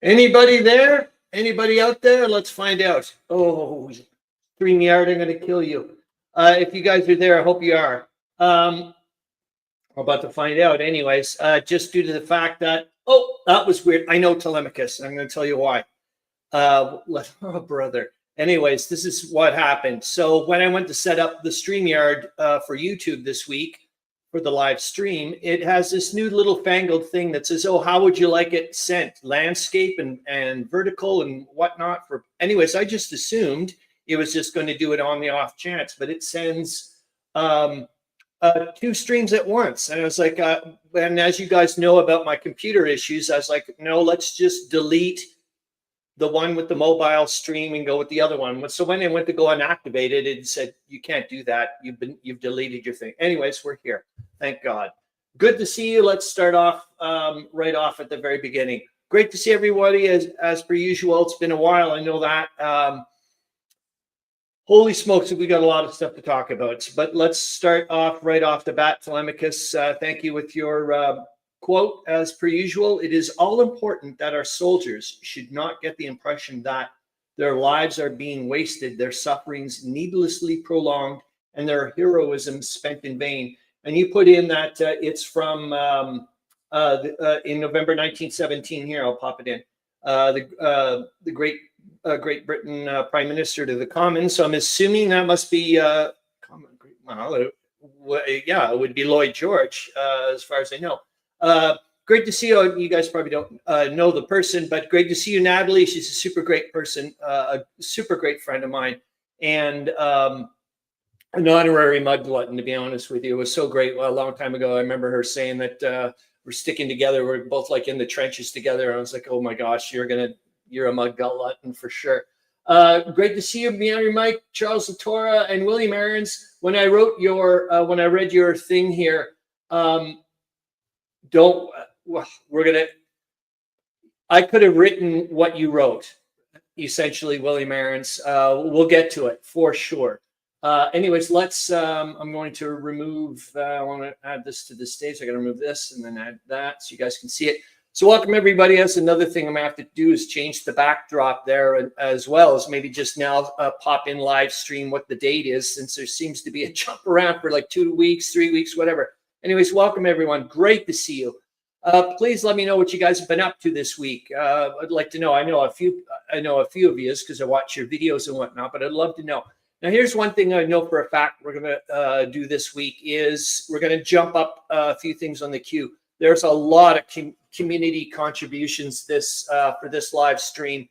Anybody there? Anybody out there? Let's find out. Oh, StreamYard, I'm going to kill you. If you guys are there, I hope you are. I'm about to find out. Anyways, just due to the fact that, oh, that was weird. I know Tolemykus. I'm going to tell you why. Oh, brother. Anyways, this is what happened. So when I went to set up the StreamYard for YouTube this week, for the live stream, it has this new little fangled thing that says, oh, how would you like it sent? Landscape and vertical and whatnot. For anyways, I just assumed it was just going to do it on the off chance, but it sends two streams at once. And I was like, and as you guys know about my computer issues, I was like, no, let's just delete the one with the mobile stream and go with the other one. So when I went to go unactivate it, it said, you can't do that. You've deleted your thing. Anyways, we're here. Thank God. Good to see you. Let's start off right off at the very beginning. Great to see everybody as per usual. It's been a while. I know that. Holy smokes, we got a lot of stuff to talk about. But let's start off right off the bat. Tolemykus, thank you with your quote, as per usual. It is all important that our soldiers should not get the impression that their lives are being wasted, their sufferings needlessly prolonged, and their heroism spent in vain. And you put in that it's from in November 1917. Here, I'll pop it in. The Great Britain Prime Minister to the Commons. So I'm assuming that must be yeah, it would be Lloyd George, as far as I know. Great to see you. You guys probably don't know the person, but great to see you, Natalie. She's a super great person, a super great friend of mine, and an honorary mud glutton, to be honest with you. It was so great. Well, a long time ago, I remember her saying that we're sticking together. We're both like in the trenches together. I was like, oh my gosh, you're a mud glutton for sure. Great to see you, Meandering Mike, Charles Latora, and William Arends. When I wrote when I read your thing here, I could have written what you wrote, essentially, William Arends. We'll get to it for sure. Anyways, I'm going to remove, I want to add this to the stage. I got to remove this and then add that so you guys can see it. So welcome everybody. That's another thing I'm going to have to do is change the backdrop there, as well as maybe just now pop in live stream what the date is, since there seems to be a jump around for like 2 weeks, 3 weeks, whatever. Anyways, welcome everyone. Great to see you. Please let me know what you guys have been up to this week. I'd like to know. I know a few of you because I watch your videos and whatnot, but I'd love to know. Now, here's one thing I know for a fact we're going to do this week is we're going to jump up a few things on the queue. There's a lot of community contributions for this live stream,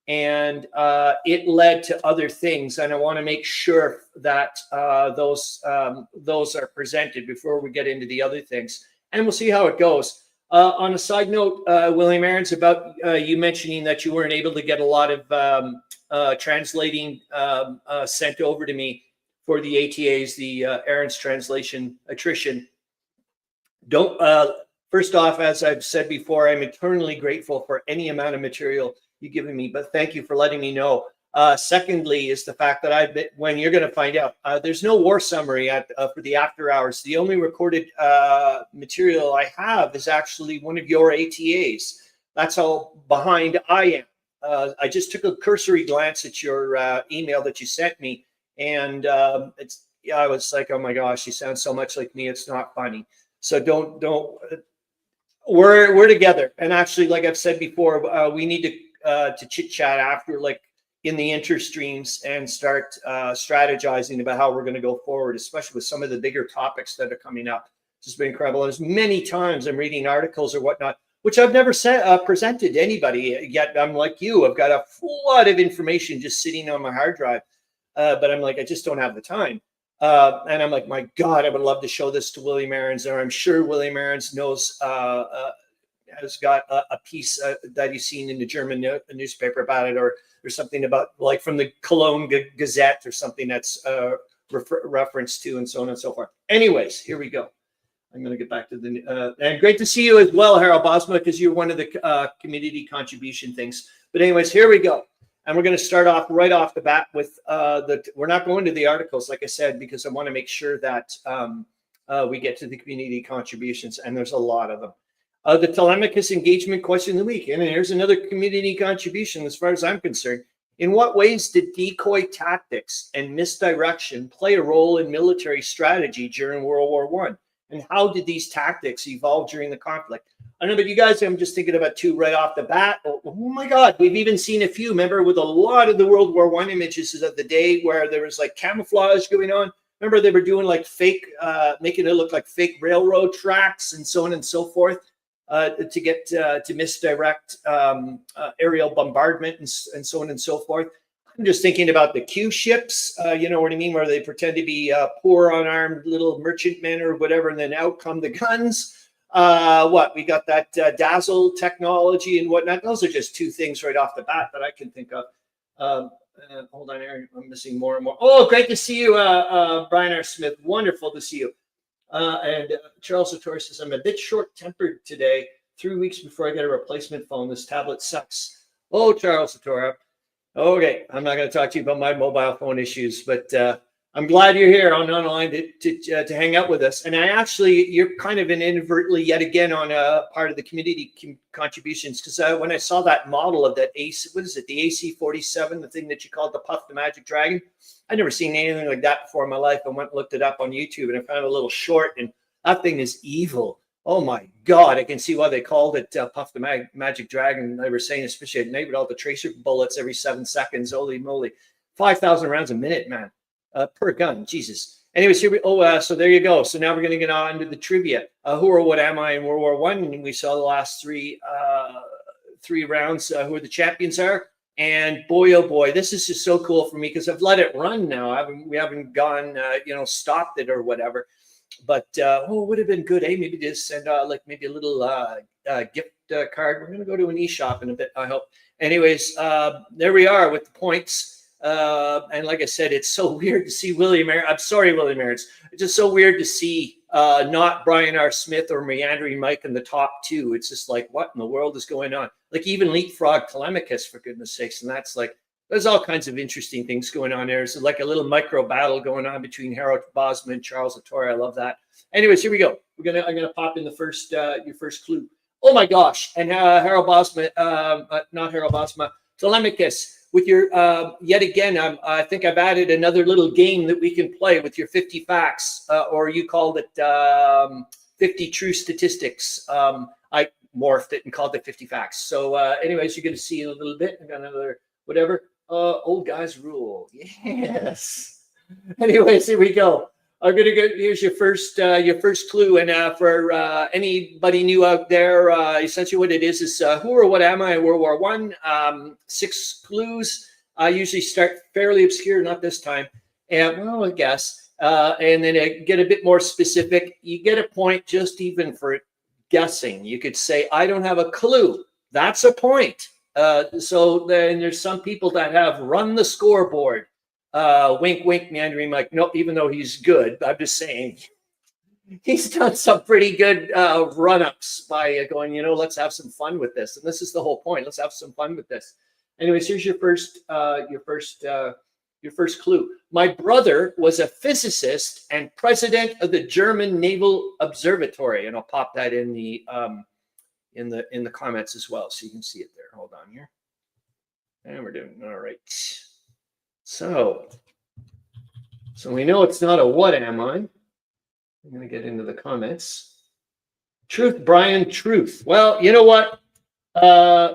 and it led to other things. And I want to make sure that those are presented before we get into the other things. And we'll see how it goes. On a side note, William Arends, about you mentioning that you weren't able to get a lot of translating sent over to me for the ATAs, the Arends translation attrition. First off, as I've said before, I'm eternally grateful for any amount of material you've given me, but thank you for letting me know. Secondly, is the fact that when you're going to find out, there's no war summary for the after hours. The only recorded material I have is actually one of your ATAs. That's how behind I am. I just took a cursory glance at your email that you sent me, and I was like, oh my gosh, you sound so much like me. It's not funny. So don't. We're together, and actually, like I've said before, we need to chit chat after, like in the interstreams, and start strategizing about how we're going to go forward, especially with some of the bigger topics that are coming up. It's just been incredible. As many times I'm reading articles or whatnot, which I've never presented to anybody yet. I'm like you. I've got a flood of information just sitting on my hard drive, but I'm like, I just don't have the time. And I'm like, my God, I would love to show this to William Arends, or I'm sure William Arends knows, has got a piece that he's seen in the German newspaper about it, or something about, like, from the Cologne Gazette or something that's referenced to, and so on and so forth. Anyways, here we go. I'm going to get back to the and great to see you as well, Harro, Bosma, because you're one of the community contribution things. But anyways, here we go. And we're going to start off right off the bat with we're not going to the articles, like I said, because I want to make sure that we get to the community contributions, and there's a lot of them. The Tolemykus engagement question of the week. And here's another community contribution as far as I'm concerned. In what ways did decoy tactics and misdirection play a role in military strategy during World War I? And how did these tactics evolve during the conflict? I don't know about you guys, I'm just thinking about two right off the bat. Oh my God, we've even seen a few, remember, with a lot of the World War I images of the day where there was like camouflage going on. Remember, they were doing like fake, making it look like fake railroad tracks and so on and so forth to get to misdirect aerial bombardment and so on and so forth. I'm just thinking about the Q ships, you know what I mean, where they pretend to be poor unarmed little merchantmen or whatever, and then out come the guns. We got that dazzle technology and whatnot. Those are just two things right off the bat that I can think of. Hold on, Aaron, I'm missing more and more. Oh, great to see you, Brian R. Smith. Wonderful to see you. And Charles Sator says, I'm a bit short-tempered today. 3 weeks before I get a replacement phone. This tablet sucks. Oh, Charles Sator. Okay, I'm not going to talk to you about my mobile phone issues, but I'm glad you're here online to hang out with us. And you're kind of inadvertently yet again on a part of the community contributions, because when I saw that model of that AC, what is it, the AC-47, the thing that you called the Puff the Magic Dragon, I'd never seen anything like that before in my life. I went and looked it up on YouTube, and I found a little short, and that thing is evil. Oh my God, I can see why they called it Puff the Magic Dragon. They were saying, especially at night with all the tracer bullets every 7 seconds. Holy moly, 5,000 rounds a minute, man. Per gun, Jesus. Anyways, here so there you go. So now we're going to get on to the trivia. Who or what am I in World War I? And we saw the last three rounds, who the champions are. And boy, oh boy, this is just so cool for me because I've let it run now. We haven't gone, stopped it or whatever. But it would have been good, maybe just send maybe a little gift card. We're going to go to an e-shop in a bit, I hope. Anyways, there we are with the points. And like I said, it's so weird to see William Arends. I'm sorry, William Arends. It's just so weird to see not Brian R. Smith or Meandering Mike in the top two. It's just like, what in the world is going on? Like even leapfrog Tolemykus, for goodness sakes. And that's like, there's all kinds of interesting things going on there. It's like a little micro battle going on between Harro, Bosma, and Charles Sator. I love that. Anyways, here we go. I'm gonna pop in the first your first clue. Oh my gosh! And Harro Bosma, not Harro Bosma, Tolemykus. With your yet again, I think I've added another little game that we can play with your 50 facts, or you called it 50 true statistics. I morphed it and called it 50 facts. So, anyways, you're going to see in a little bit. I got another whatever. Old guys rule. Yes. Anyways, here we go. I'm gonna go. Here's your first clue, and for anybody new out there, essentially what it is who or what am I in World War I? 6 clues. I usually start fairly obscure, not this time, and well, I guess, and then I get a bit more specific. You get a point just even for guessing. You could say I don't have a clue. That's a point. So then there's some people that have run the scoreboard. Wink, wink, Meandering Mike. No, even though he's good, I'm just saying he's done some pretty good run-ups by going, let's have some fun with this. And this is the whole point. Let's have some fun with this. Anyways, here's your first clue. My brother was a physicist and president of the German Naval Observatory, and I'll pop that in the comments as well, so you can see it there. Hold on here, and we're doing all right. So we know it's not a what am I. I'm going to get into the comments. Truth, Brian, truth. Well, you know what,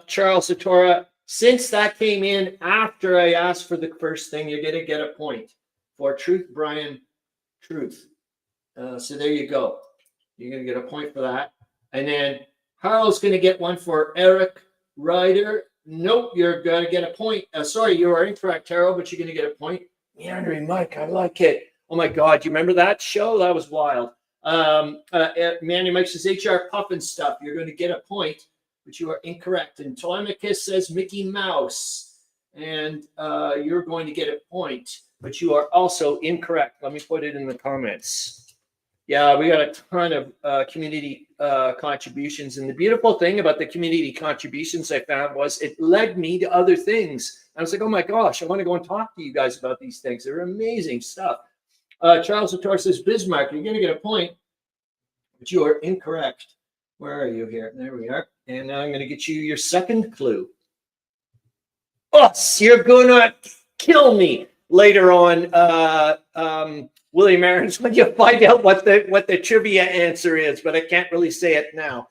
Charles Sator, since that came in after I asked for the first thing, you're going to get a point for truth, Brian, truth. So there you go. You're going to get a point for that. And then Harro's going to get one for Eric Ryder. Nope, you're going to get a point. Sorry, you are incorrect, Harro, but you're going to get a point. Meandering Mike, I like it. Oh my God, you remember that show? That was wild. Meandering Mike says HR Puffin stuff. You're going to get a point, but you are incorrect. And Tolemykus says Mickey Mouse, and you're going to get a point, but you are also incorrect. Let me put it in the comments. Yeah, we got a ton of community contributions. And the beautiful thing about the community contributions I found was it led me to other things. I was like, oh my gosh, I want to go and talk to you guys about these things. They're amazing stuff. Charles Sator says Bismarck, you're going to get a point, but you are incorrect. Where are you here? There we are. And now I'm going to get you your second clue. Oh, you're going to kill me later on, William Arends, when you find out what the trivia answer is, but I can't really say it now.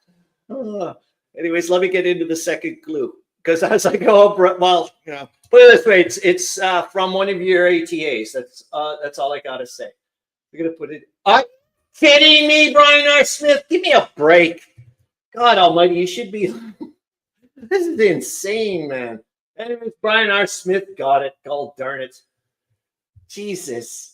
Anyways, let me get into the second clue, because I was like, oh, well, put it this way, it's from one of your ATAs. That's all I gotta say. We're gonna put it. Are you kidding me, Brian R. Smith? Give me a break. God Almighty, you should be. This is insane, man. Anyways, Brian R. Smith got it. God darn it. Jesus.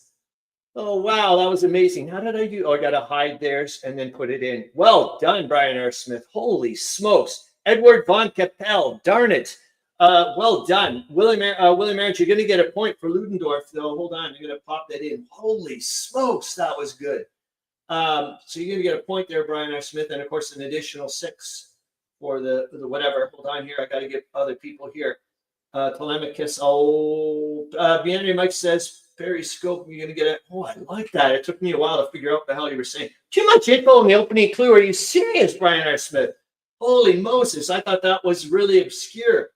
Oh, wow. That was amazing. How did I do? Oh, I got to hide theirs and then put it in. Well done, Brian R. Smith. Holy smokes. Edward von Capel. Darn it. Well done. William Arends, you're going to get a point for Ludendorff, though. Hold on. I'm going to pop that in. Holy smokes. That was good. So you're going to get a point there, Brian R. Smith, and, of course, an additional 6 for the whatever. Hold on here. I got to get other people here. Tolemykus. Oh, Meandering Mike says, Periscope, you're going to get it. Oh, I like that. It took me a while to figure out what the hell you were saying. Too much info in the opening clue. Are you serious, Brian R. Smith? Holy Moses. I thought that was really obscure.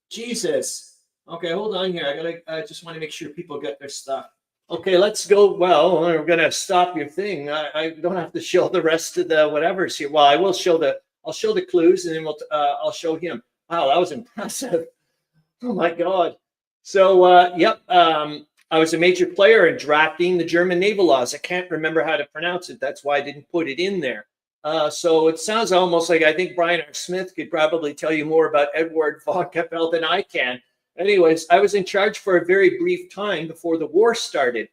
Jesus. Okay, hold on here. I just want to make sure people get their stuff. Okay, let's go. Well, we're going to stop your thing. I don't have to show the rest of the whatevers here. Well, I'll show the clues, and then I'll show him. Wow, that was impressive. Oh my God. So, yep. I was a major player in drafting the German naval laws. I can't remember how to pronounce it. That's why I didn't put it in there. So it sounds almost like I think Brian R. Smith could probably tell you more about Edward von Capel than I can. Anyways, I was in charge for a very brief time before the war started.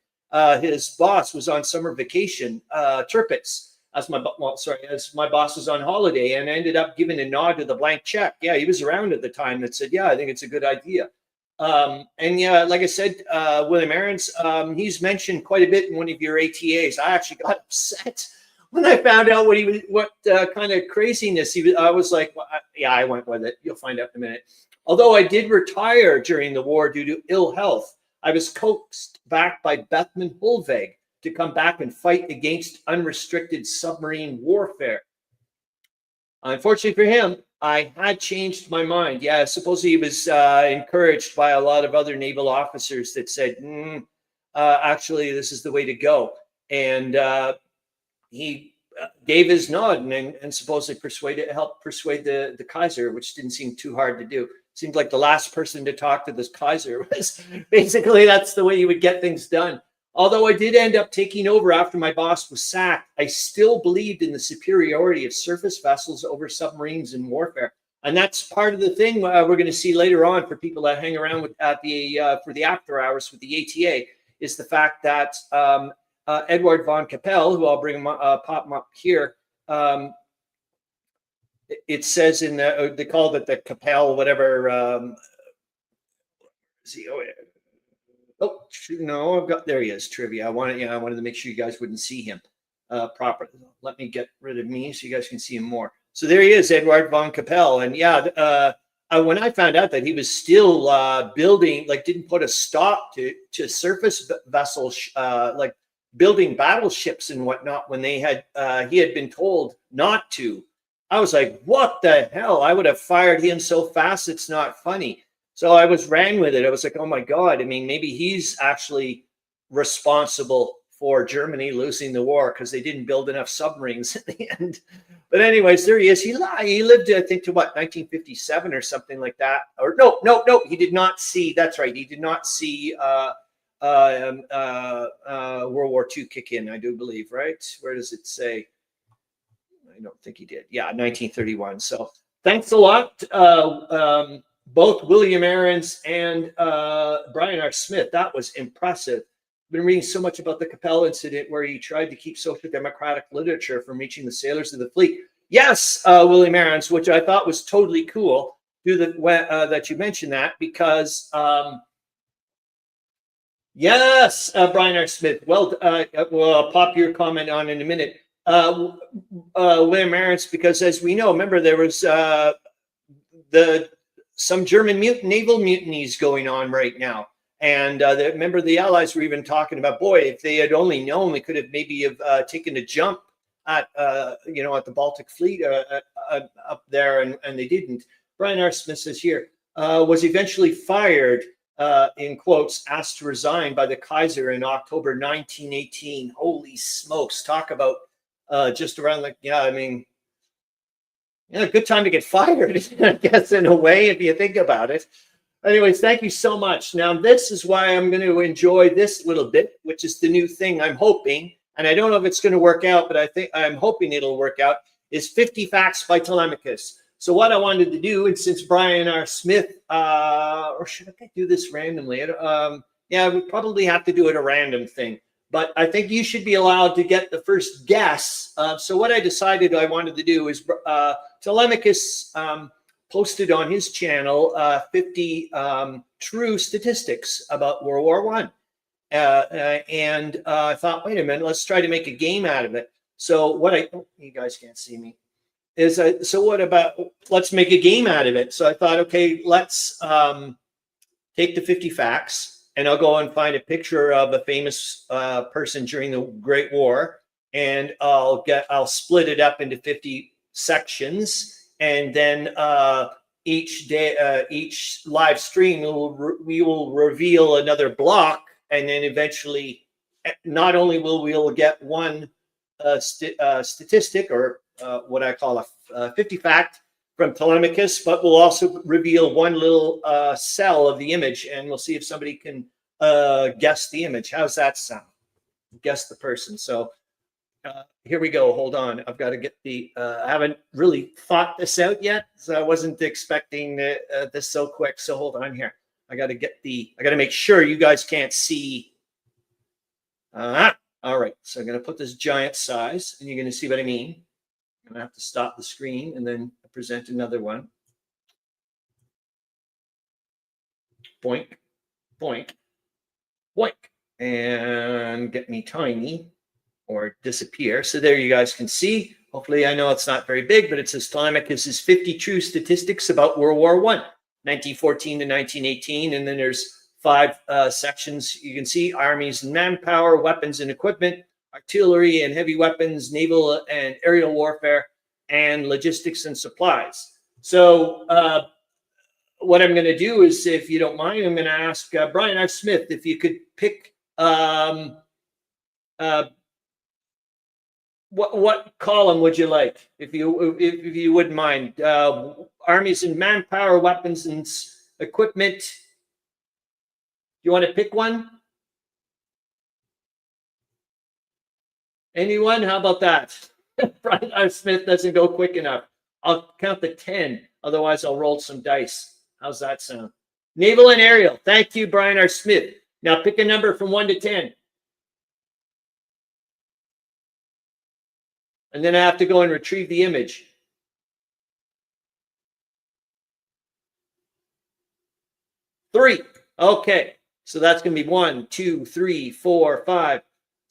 His boss was on summer vacation, Tid-Bits, as my boss was on holiday, and I ended up giving a nod to the blank check. Yeah, he was around at the time that said, yeah, I think it's a good idea. And yeah, like I said, William Arends, he's mentioned quite a bit in one of your ATAs. I actually got upset when I found out what kind of craziness he was. I was like, well, yeah, I went with it. You'll find out in a minute. Although I did retire during the war due to ill health, I was coaxed back by Bethmann Hulveg to come back and fight against unrestricted submarine warfare. Unfortunately for him, I had changed my mind. Yeah, supposedly he was encouraged by a lot of other naval officers that said, actually, this is the way to go. And he gave his nod and supposedly helped persuade the Kaiser, which didn't seem too hard to do. Seemed like the last person to talk to this Kaiser was basically that's the way you would get things done. Although I did end up taking over after my boss was sacked, I still believed in the superiority of surface vessels over submarines in warfare. And that's part of the thing we're going to see later on for people that hang around for the after hours with the ATA, is the fact that Edward von Capel, who I'll bring pop him up here, it says in they call it the Capel, whatever. Oh no, there he is. Trivia. I wanted to make sure you guys wouldn't see him properly. Let me get rid of me so you guys can see him more. So there he is, Edward von Capel. And yeah, when I found out that he was still building, like didn't put a stop to surface vessels, like building battleships and whatnot when he had been told not to, I was like, what the hell? I would have fired him so fast it's not funny. So I ran with it. I was like, oh my God. I mean, maybe he's actually responsible for Germany losing the war because they didn't build enough submarines in the end. But anyways, there he is. He lived, I think, to what, 1957 or something like that. Or no, he did not see. That's right. He did not see World War II kick in, I do believe, right? Where does it say? I don't think he did. Yeah, 1931. So thanks a lot. Both William Arends and Brian R. Smith. That was impressive. I've been reading so much about the Capel incident where he tried to keep social democratic literature from reaching the sailors of the fleet. Yes, William Arends, which I thought was totally cool that you mentioned that because, yes, Brian R. Smith. Well, I'll pop your comment on in a minute. William Arends, because as we know, remember there was some German naval mutinies going on right now. And remember the Allies were even talking about, boy, if they had only known, they could have maybe taken a jump at you know, at the Baltic Fleet up there, and they didn't. Brian R. Smith says here, was eventually fired, in quotes, asked to resign by the Kaiser in October 1918. Holy smokes! Talk about just around like, yeah, I mean, yeah, good time to get fired, I guess, in a way, if you think about it. Anyways, thank you so much. Now, this is why I'm going to enjoy this little bit, which is the new thing I'm hoping, and I don't know if it's going to work out, but I'm hoping it'll work out, is 50 Facts by Tolemykus. So what I wanted to do, and since Brian R. Smith, or should I do this randomly? Yeah, we probably have to do it a random thing, but I think you should be allowed to get the first guess. So what I decided I wanted to do is Tolemykus posted on his channel 50 true statistics about World War I. And I thought, wait a minute, let's try to make a game out of it. So what you guys can't see me, is so what about, let's make a game out of it. So I thought, okay, let's take the 50 facts, and I'll go and find a picture of a famous person during the Great War, and I'll split it up into 50 sections. And then each day, each live stream, we will reveal another block, and then eventually, not only will we get one statistic, or what I call a 50 fact from Tolemykus, but we'll also reveal one little cell of the image, and we'll see if somebody can guess the image. How's that sound? Guess the person. So here we go. Hold on. I've got to get the, I haven't really thought this out yet, so I wasn't expecting this so quick. So hold on here. I got to make sure you guys can't see. All right. So I'm going to put this giant size, and you're going to see what I mean. I'm going to have to stop the screen and then present another one. Boink, boink, boink, and get me tiny, or disappear. So there you guys can see. Hopefully, I know it's not very big, but it says Tolemykus' 50 true statistics about World War I, 1914 to 1918. And then there's 5 sections. You can see armies and manpower, weapons and equipment, artillery and heavy weapons, naval and aerial warfare, and logistics and supplies. So what I'm going to do is, if you don't mind, I'm going to ask Brian R. Smith if you could pick what column would you like, if you wouldn't mind? Armies and manpower, weapons and equipment. You want to pick one? Anyone? How about that? Brian R. Smith doesn't go quick enough. I'll count to 10. Otherwise, I'll roll some dice. How's that sound? Naval and aerial. Thank you, Brian R. Smith. Now pick a number from 1 to 10. And then I have to go and retrieve the image. Three. Okay. So that's going to be 1, 2, 3, 4, 5,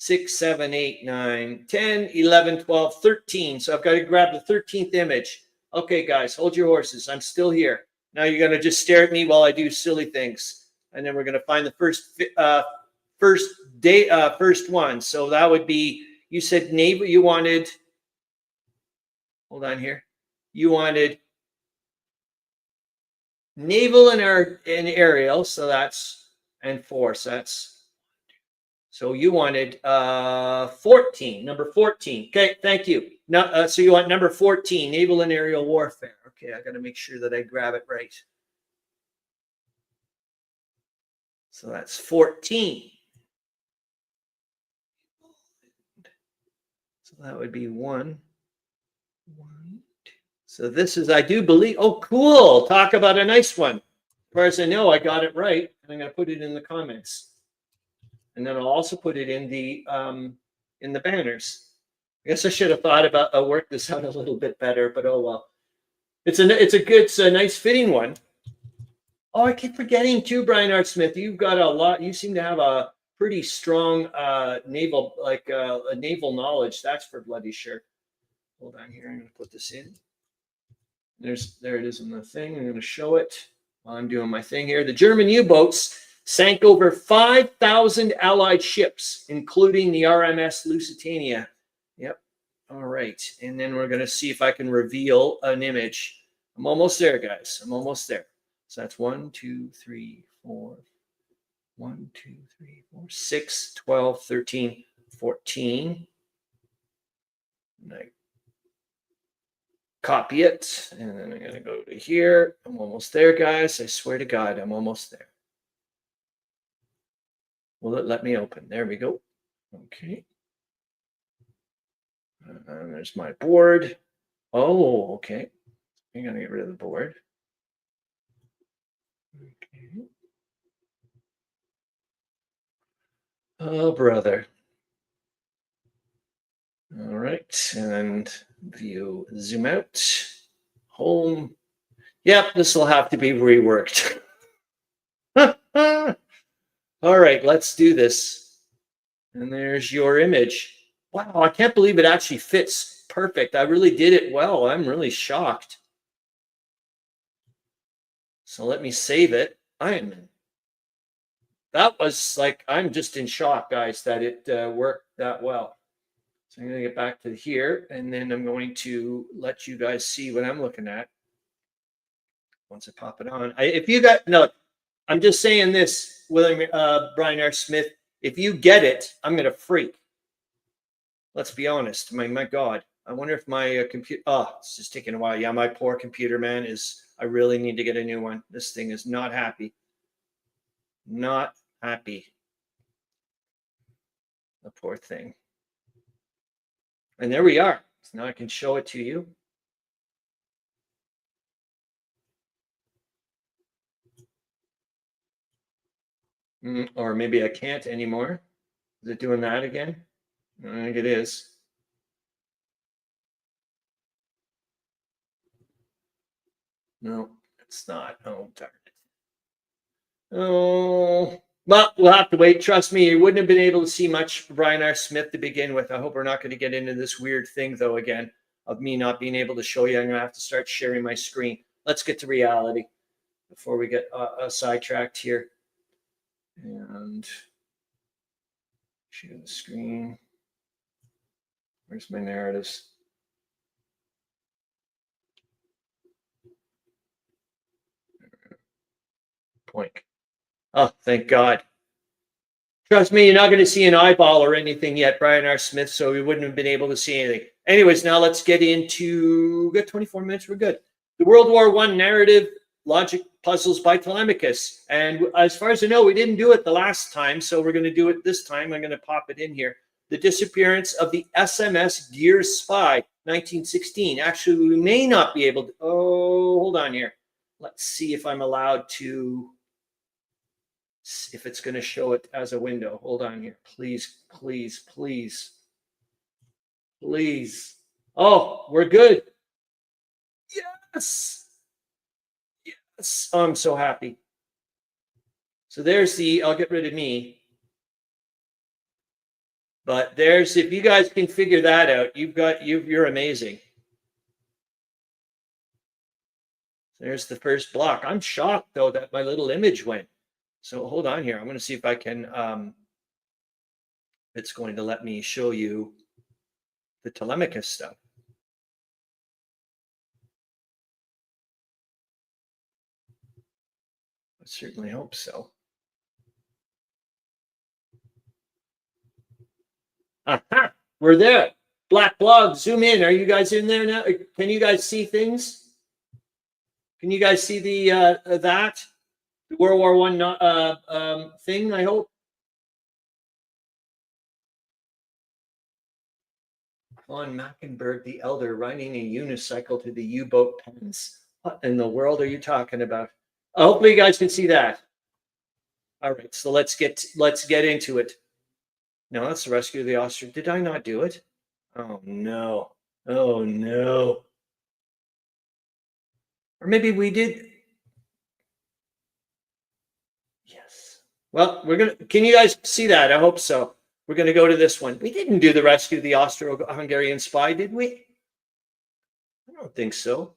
6, 7, 8, 9, 10, 11, 12, 13. So I've got to grab the 13th image. Okay, guys, hold your horses. I'm still here. Now you're going to just stare at me while I do silly things. And then we're going to find the first one. So that would be, you said naval, you wanted, hold on here. You wanted naval and aerial. So that's, and force. That's, so you wanted 14, number 14. Okay, thank you. Now, so you want number 14, naval and aerial warfare. Okay, I got to make sure that I grab it right. So that's 14. So that would be 1, 2. So this is, I do believe, oh, cool. Talk about a nice one. As far as I know, I got it right. And I'm going to put it in the comments. And then I'll also put it in the banners. I guess I should have thought about work this out a little bit better, but oh well. It's a nice fitting one. Oh, I keep forgetting too, Brian R. Smith. You've got a lot. You seem to have a pretty strong naval, a naval knowledge. That's for bloody sure. Hold on here. I'm going to put this in. There it is in the thing. I'm going to show it while I'm doing my thing here. The German U-boats sank over 5,000 Allied ships, including the RMS Lusitania. Yep, All right. And then we're going to see if I can reveal an image. I'm almost there, guys. I'm almost there. So that's 1, 2, 3, 4. 1, 2, 3, 4, 6, 12, 13, 14. And I copy it. And then I'm going to go to here. I'm almost there, guys. I swear to God, I'm almost there. Will it let me open? There we go. Okay. And there's my board. Oh, okay. I'm going to get rid of the board. Okay. Oh, brother. All right. And view, zoom out, home. Yep, this will have to be reworked. All right, let's do this. And there's your image. Wow, I can't believe it actually fits perfect. I really did it well. I'm really shocked. So let me save it. That was like, I'm just in shock, guys, that it worked that well. So I'm going to get back to here, and then I'm going to let you guys see what I'm looking at once I pop it on. If you got, no, I'm just saying this, Brian R. Smith, if you get it, I'm going to freak. Let's be honest. My God. I wonder if my computer, it's just taking a while. Yeah, my poor computer, man, I really need to get a new one. This thing is not happy. Not happy. The poor thing. And there we are. So now I can show it to you. Or maybe I can't anymore. Is it doing that again? I think it is. No, it's not. Oh, darn it. Oh, well, we'll have to wait. Trust me, you wouldn't have been able to see much Brian R. Smith to begin with. I hope we're not going to get into this weird thing, though, again, of me not being able to show you. I'm going to have to start sharing my screen. Let's get to reality before we get sidetracked here. And share the screen. Where's my narratives? Point. Oh, thank God. Trust me, you're not going to see an eyeball or anything yet, Brian R. Smith, so we wouldn't have been able to see anything. Anyways, now let's get into, we got 24 minutes, we're good. The World War I narrative logic puzzles by Tolemykus. And as far as I know, we didn't do it the last time, so we're going to do it this time. I'm going to pop it in here. The disappearance of the SMS Gears Spy, 1916. Actually, we may not be able to, hold on here. Let's see if I'm allowed to, if it's going to show it as a window. Hold on here. Please, please, please, please. Oh, we're good. Yes. Yes. Oh, I'm so happy. So there's the, I'll get rid of me. But there's, if you guys can figure that out, you're amazing. There's the first block. I'm shocked, though, that my little image went. So hold on here. I'm going to see if I can, it's going to let me show you the Tolemykus stuff. I certainly hope so. Aha, we're there. Black blog, zoom in. Are you guys in there now? Can you guys see things? Can you guys see the that the World War I thing? I hope. Von Mackenberg the Elder riding a unicycle to the U-boat pens. What in the world are you talking about? Hopefully, you guys can see that. All right, so let's get into it. No, that's the rescue of the Austrian. Did I not do it? Oh no! Oh no! Or maybe we did. Yes. Well, we're gonna. Can you guys see that? I hope so. We're gonna go to this one. We didn't do the rescue of the Austro-Hungarian spy, did we? I don't think so.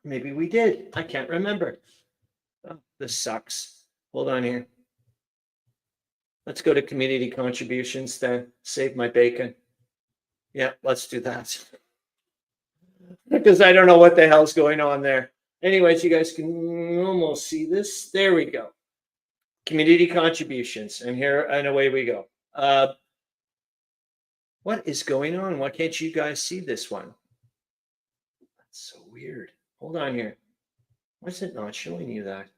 Maybe we did. I can't remember. Oh, this sucks. Hold on here. Let's go to community contributions then. Save my bacon. Yeah, let's do that. Because I don't know what the hell's going on there. Anyways, you guys can almost see this. There we go. Community contributions. And here, and away we go. What is going on? Why can't you guys see this one? That's so weird. Hold on here. Why is it not showing you that?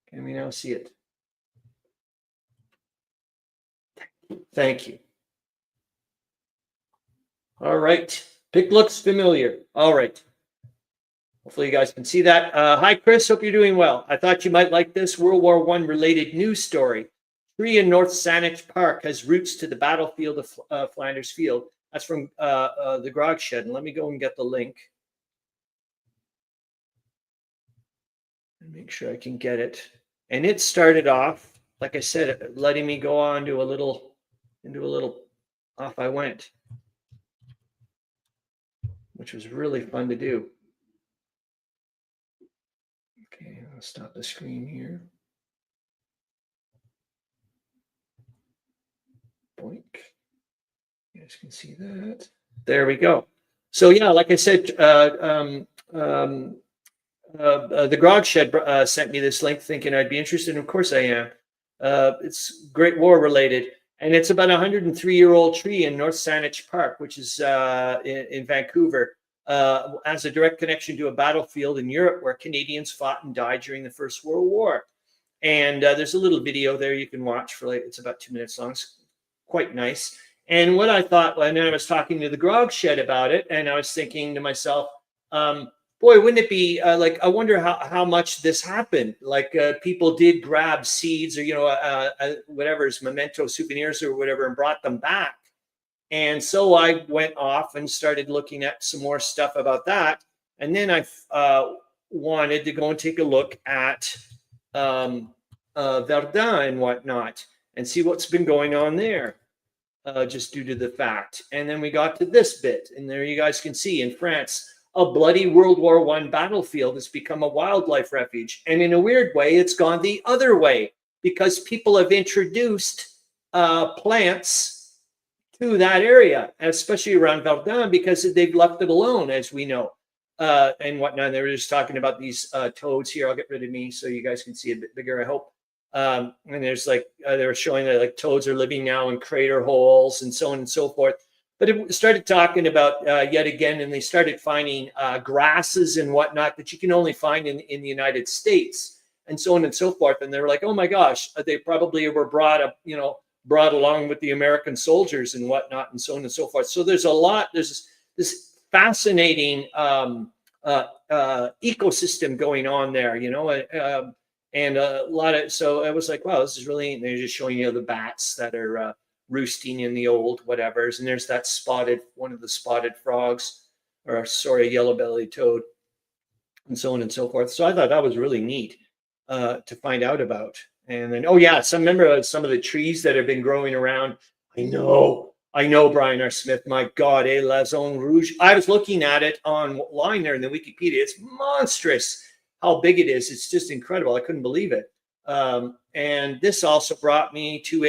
Can we now see it? Thank you. All right. Pic looks familiar. All right. Hopefully you guys can see that. Hi, Chris. Hope you're doing well. I thought you might like this World War I related news story. Tree in North Saanich Park has roots to the battlefield of Flanders Field. That's from the Grog Shed. And let me go and get the link. And make sure I can get it. And it started off, like I said, letting me go on to into a little, off I went, which was really fun to do. Okay, I'll stop the screen here. Boink. You guys can see that. There we go. So yeah, like I said, the Grog Shed sent me this link thinking I'd be interested. And of course I am. It's Great War related. And it's about a 103-year-old tree in North Saanich Park, which is in Vancouver. Has a direct connection to a battlefield in Europe where Canadians fought and died during the First World War. And there's a little video there you can watch for it's about 2 minutes long. It's quite nice. And what I thought, and then I was talking to the Grog Shed about it, and I was thinking to myself, boy, wouldn't it be I wonder how much this happened. People did grab seeds or, whatever's memento souvenirs or whatever and brought them back. And so I went off and started looking at some more stuff about that. And then I wanted to go and take a look at Verdun and whatnot and see what's been going on there, just due to the fact. And then we got to this bit. And there you guys can see in France, a bloody World War I battlefield has become a wildlife refuge. And in a weird way, it's gone the other way because people have introduced plants to that area, especially around Verdun, because they've left it alone, as we know, and whatnot. They were just talking about these toads here. I'll get rid of me so you guys can see a bit bigger, I hope. And there's they were showing that toads are living now in crater holes and so on and so forth. But it started talking about yet again, and they started finding grasses and whatnot that you can only find in the United States, and so on and so forth. And they were like, oh my gosh, they probably were brought along with the American soldiers and whatnot, and so on and so forth. So there's this fascinating ecosystem going on there, and a lot of, so I was like, wow, this is really, they're just showing the bats that are roosting in the old whatevers. And there's that one of the spotted frogs, or sorry, yellow-bellied toad, and so on and so forth. So I thought that was really neat to find out about. And then, oh yeah, remember some of the trees that have been growing around. I know, Brian R. Smith, my God, La Zone Rouge. I was looking at it online there in the Wikipedia. It's monstrous how big it is. It's just incredible. I couldn't believe it. And this also brought me to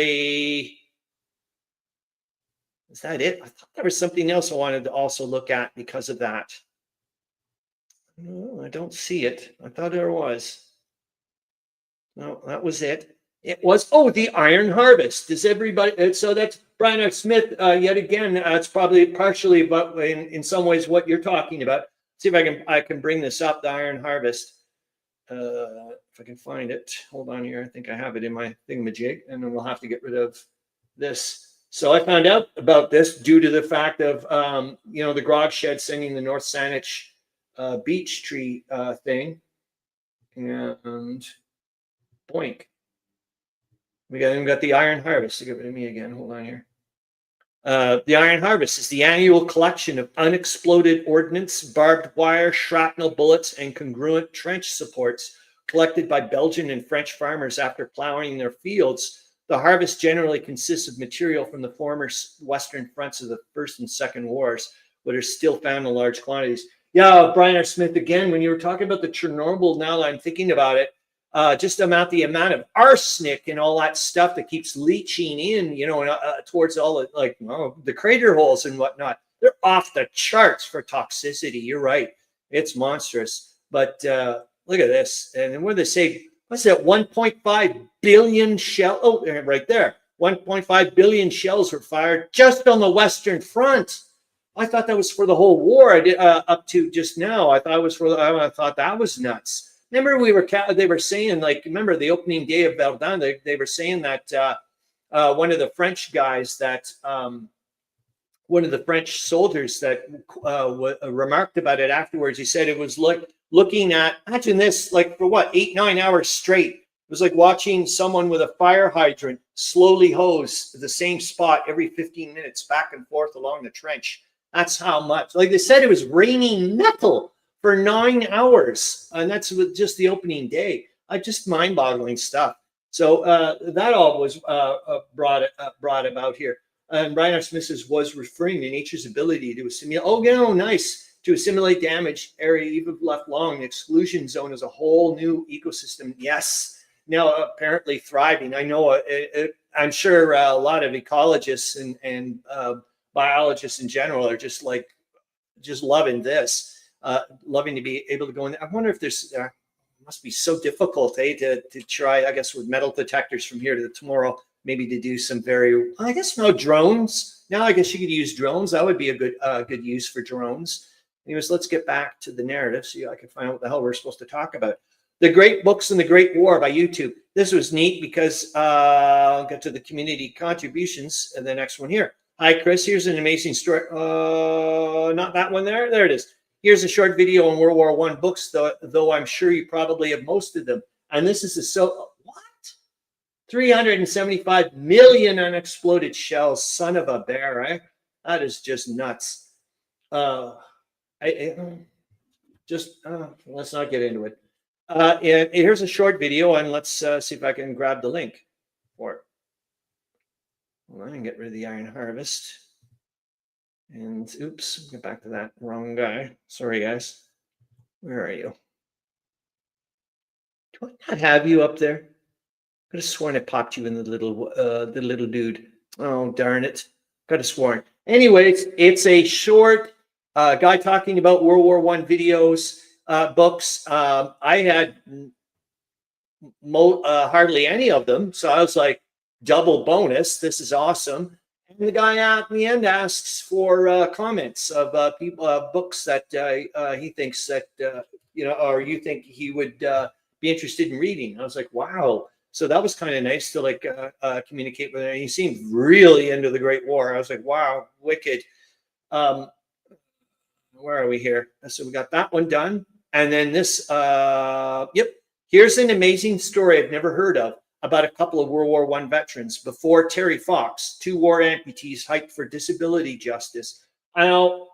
is that it? I thought there was something else I wanted to also look at because of that. No, I don't see it. I thought there was. No, that was it. It was, the iron harvest. Does everybody, so that's Brian R. Smith, yet again, it's probably partially about, in some ways, what you're talking about. See if I can bring this up, the iron harvest. If I can find it. Hold on here. I think I have it in my thingamajig, and then we'll have to get rid of this. So I found out about this due to the fact of, the Grog Shed sending the North Saanich beech tree thing. And boink. We got the iron harvest. To get rid of me again. Hold on here. The iron harvest is the annual collection of unexploded ordnance, barbed wire, shrapnel bullets, and congruent trench supports collected by Belgian and French farmers after plowing their fields. The harvest generally consists of material from the former Western fronts of the First and Second Wars, but are still found in large quantities. Yeah, Brian R. Smith, again, when you were talking about the Chernobyl, now that I'm thinking about it, just the amount of arsenic and all that stuff that keeps leaching in, towards all the crater holes and whatnot. They're off the charts for toxicity. You're right. It's monstrous. But look at this. And what do they say? What's that? 1.5 billion shell. Oh, right there. 1.5 billion shells were fired just on the Western Front. I thought that was for the whole war. I did up to just now. I thought it was I thought that was nuts. Remember, they were saying, remember the opening day of Verdun, they were saying that one of the French guys one of the French soldiers that remarked about it afterwards, he said it was like looking at, imagine this, like for what, 8-9 hours straight. It was like watching someone with a fire hydrant slowly hose the same spot every 15 minutes back and forth along the trench. That's how much. Like they said, it was raining metal for 9 hours, and that's with just the opening day. Just mind-boggling stuff. So that all was brought about here. And Brian R. Smith was referring to nature's ability to assimilate. Oh, yeah, nice. To assimilate damaged area even left long. The exclusion zone is a whole new ecosystem. Yes. Now apparently thriving. I know. I'm sure a lot of ecologists and biologists in general are just loving this. Loving to be able to go in there. I wonder if there's must be so difficult, to try, I guess, with metal detectors from here to tomorrow, maybe to do some I guess no drones. Now I guess you could use drones. That would be a good use for drones. Anyways, let's get back to the narrative so I can find out what the hell we're supposed to talk about. The Great Books and the Great War by YouTube. This was neat because I'll get to the community contributions and the next one here. Hi, Chris. Here's an amazing story. Not that one there. There it is. Here's a short video on World War I books, though I'm sure you probably have most of them. And this is what? 375 million unexploded shells. Son of a bear, right? That is just nuts. Let's not get into it. And here's a short video, and let's see if I can grab the link for it. Hold on, and get rid of the Iron Harvest. And oops, get back to that wrong guy. Sorry, guys. Where are you? Do I not have you up there? I could have sworn I popped you in the little dude. Oh, darn it. Could have sworn. Anyways, it's a short guy talking about World War I videos, books. I had hardly any of them, so I was like, double bonus. This is awesome. And the guy at the end asks for comments of books that he thinks that or you think he would be interested in reading. I was like, wow. So that was kind of nice to communicate with him. He seemed really into the Great War. I was like, wow, wicked. Where are we here? So we got that one done, and then this. Yep. Here's an amazing story I've never heard of about a couple of World War I veterans. Before Terry Fox, 2 war amputees hyped for disability justice. I know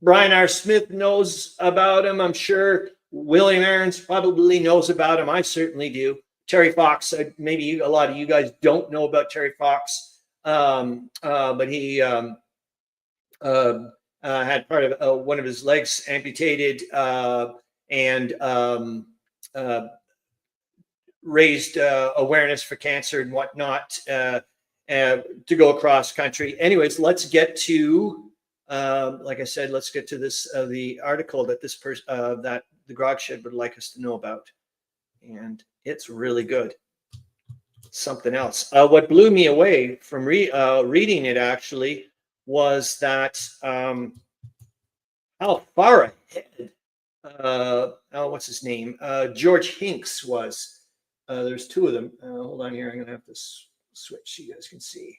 Brian R. Smith knows about him. I'm sure William Arends probably knows about him. I certainly do. Terry Fox, maybe a lot of you guys don't know about Terry Fox, but he had part of one of his legs amputated and raised awareness for cancer and whatnot to go across country. Anyways, let's get to, like I said, let's get to this the article that this person that the Grog Shed would like us to know about, and it's really good. Something else. What blew me away from reading it actually was that how far ahead what's his name? George Hinks was. There's 2 of them. Hold on here. I'm going to have to switch so you guys can see.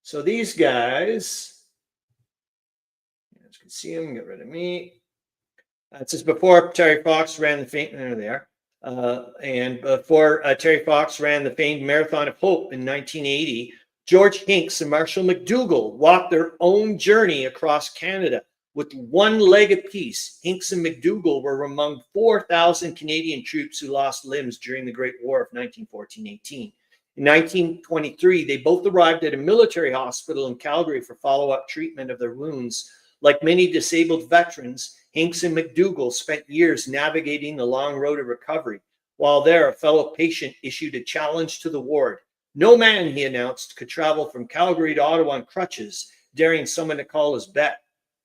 So these guys, you guys can see them. Get rid of me. This is before Terry Fox ran the famed. There they are. And before Terry Fox ran the famed Marathon of Hope in 1980, George Hinks and Marshall McDougall walked their own journey across Canada with 1 leg apiece. Hinks and McDougall were among 4,000 Canadian troops who lost limbs during the Great War of 1914-18. In 1923, they both arrived at a military hospital in Calgary for follow-up treatment of their wounds. Like many disabled veterans, Hinks and McDougall spent years navigating the long road of recovery. While there, a fellow patient issued a challenge to the ward. No man, he announced, could travel from Calgary to Ottawa on crutches, daring someone to call his bet.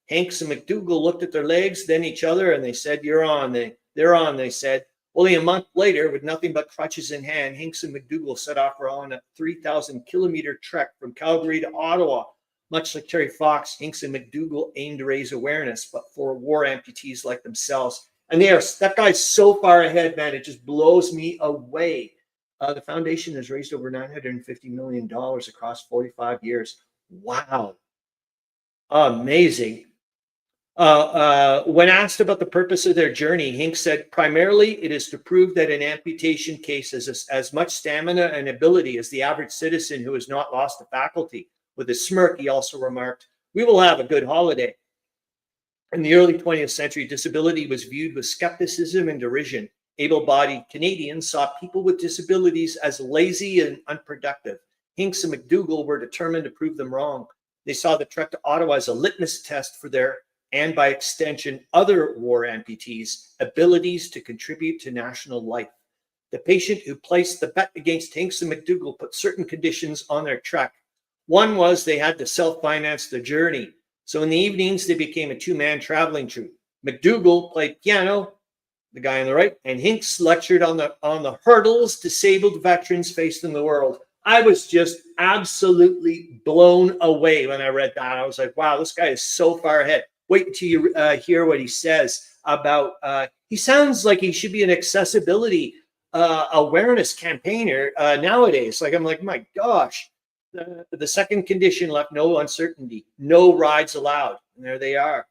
Hanks and McDougall looked at their legs, then each other, and they said, "You're on." They're on, they said. Only a month later, with nothing but crutches in hand, Hanks and McDougall set off on a 3,000-kilometer trek from Calgary to Ottawa. Much like Terry Fox, Hanks and McDougall aimed to raise awareness, but for war amputees like themselves. And that guy's so far ahead, man. It just blows me away. The foundation has raised over $950 million across 45 years. Wow. Amazing. When asked about the purpose of their journey, Hinks said, primarily it is to prove that an amputation case has as much stamina and ability as the average citizen who has not lost a faculty. With a smirk, he also remarked, "We will have a good holiday." In the early 20th century, disability was viewed with skepticism and derision. Able-bodied Canadians saw people with disabilities as lazy and unproductive. Hinks and McDougall were determined to prove them wrong. They saw the trek to Ottawa as a litmus test for their, and by extension, other war amputees' abilities to contribute to national life. The patient who placed the bet against Hinks and McDougall put certain conditions on their trek. One was they had to self-finance the journey. So in the evenings, they became a two-man traveling troupe. McDougall played piano, the guy on the right, and Hinks lectured on the hurdles disabled veterans faced in the world. I was just absolutely blown away when I read that. I was like, wow, this guy is so far ahead. Wait until you hear what he says about, he sounds like he should be an accessibility awareness campaigner nowadays. Like, I'm like, my gosh. The second condition left no uncertainty, no rides allowed. And there they are.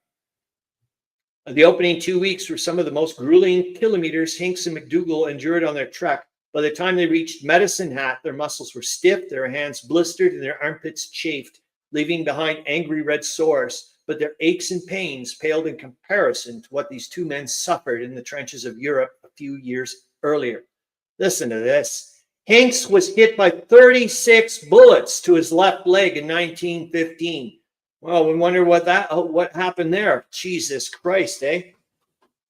The opening 2 weeks were some of the most grueling kilometers Hinks and McDougall endured on their trek. By the time they reached Medicine Hat, their muscles were stiff, their hands blistered, and their armpits chafed, leaving behind angry red sores. But their aches and pains paled in comparison to what these two men suffered in the trenches of Europe a few years earlier. Listen to this. Hinks was hit by 36 bullets to his left leg in 1915. Well, we wonder what happened there. Jesus Christ, eh?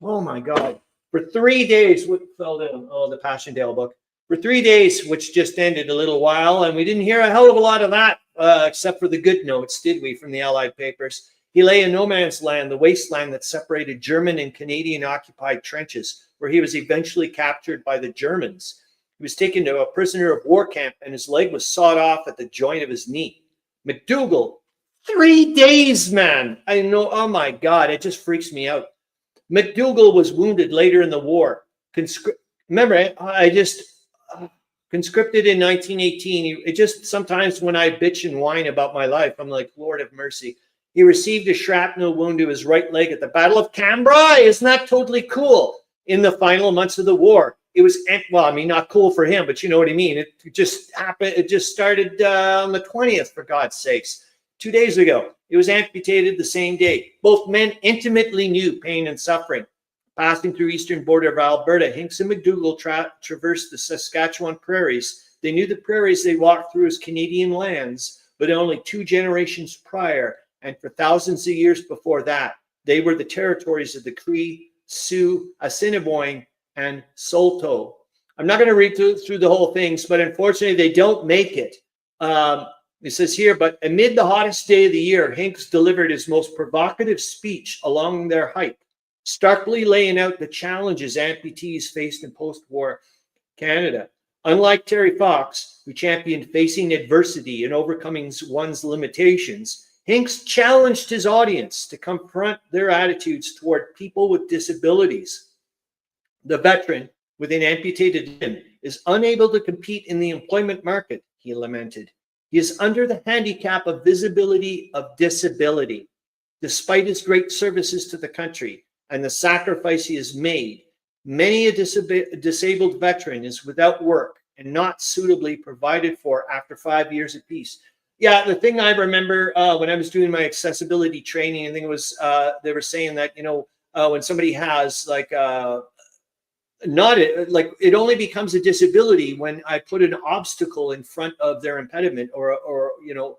Oh my God. For 3 days, what fell down? Oh, the Passchendaele book. For 3 days, which just ended a little while, and we didn't hear a hell of a lot of that, except for the good notes, did we, from the Allied papers? He lay in no man's land, the wasteland that separated German and Canadian occupied trenches, where he was eventually captured by the Germans. He was taken to a prisoner of war camp, and his leg was sawed off at the joint of his knee. McDougall, 3 days, man. I know, oh my God, it just freaks me out. McDougall was wounded later in the war. Remember, I just conscripted in 1918. It just sometimes when I bitch and whine about my life, I'm like, Lord have mercy. He received a shrapnel wound to his right leg at the Battle of Cambrai. Isn't that totally cool? In the final months of the war. It was, well, I mean, not cool for him, but you know what I mean. It just happened. It just started on the 20th, for God's sakes. 2 days ago, it was amputated the same day. Both men intimately knew pain and suffering. Passing through eastern border of Alberta, Hinks and McDougall traversed the Saskatchewan prairies. They knew the prairies they walked through as Canadian lands, but only 2 generations prior, and for thousands of years before that, they were the territories of the Cree, Sioux, Assiniboine, and Saulteaux. I'm not going to read through the whole things, but unfortunately, they don't make it. It says here, but amid the hottest day of the year, Hinks delivered his most provocative speech along their hike, starkly laying out the challenges amputees faced in post-war Canada. Unlike Terry Fox, who championed facing adversity and overcoming one's limitations, Hinks challenged his audience to confront their attitudes toward people with disabilities. The veteran with an amputated limb is unable to compete in the employment market, he lamented. He is under the handicap of visibility of disability. Despite his great services to the country and the sacrifice he has made, many a disabled veteran is without work and not suitably provided for after 5 years of peace. Yeah, the thing I remember when I was doing my accessibility training, I think it was they were saying that, you know, when somebody has like it only becomes a disability when I put an obstacle in front of their impediment or you know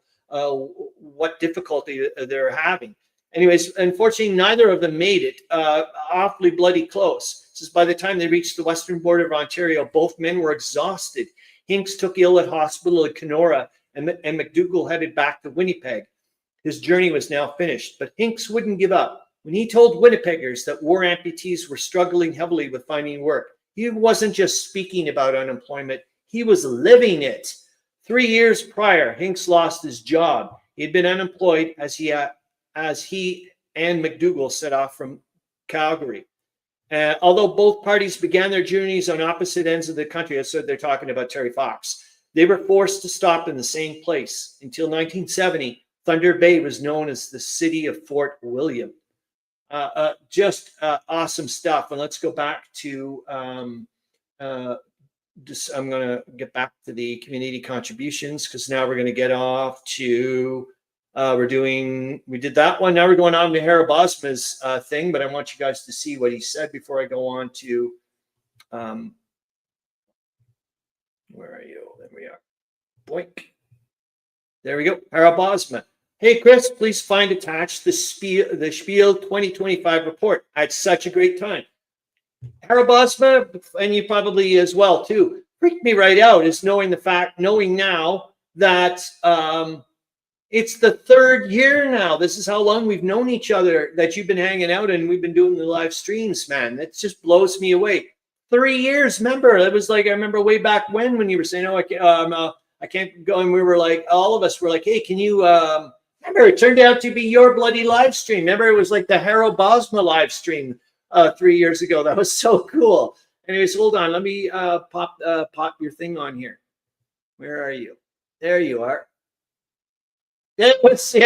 what difficulty they're having. Anyways, unfortunately, neither of them made it. Awfully bloody close. Says by the time they reached the western border of Ontario, both men were exhausted. Hinks took ill at hospital in Kenora, and McDougall headed back to Winnipeg. His journey was now finished, but Hinks wouldn't give up. When he told Winnipeggers that war amputees were struggling heavily with finding work, he wasn't just speaking about unemployment, he was living it. 3 years prior, Hinks lost his job. He had been unemployed as he and McDougall set off from Calgary. Although both parties began their journeys on opposite ends of the country, so they're talking about Terry Fox, they were forced to stop in the same place. Until 1970, Thunder Bay was known as the city of Fort William. Just awesome stuff. And let's go back to, I'm going to get back to the community contributions because now we're going to get off to, we did that one. Now we're going on to Harro Bosma's thing, but I want you guys to see what he said before I go on to, where are you? There we are. Boink. There we go. Harro Bosma. Hey, Chris, please find attached the Spiel 2025 report. I had such a great time. Harro Bosma, and you probably as well, too, freaked me right out is knowing now that it's the 3rd year now. This is how long we've known each other, that you've been hanging out and we've been doing the live streams, man. That just blows me away. 3 years, remember? It was like, I remember way back when you were saying, oh, I can't go. And we were like, all of us were like, hey, can you... remember, it turned out to be your bloody live stream. Remember, it was like the Harro Bosma live stream 3 years ago. That was so cool. Anyways, hold on. Let me pop your thing on here. Where are you? There you are. Yeah,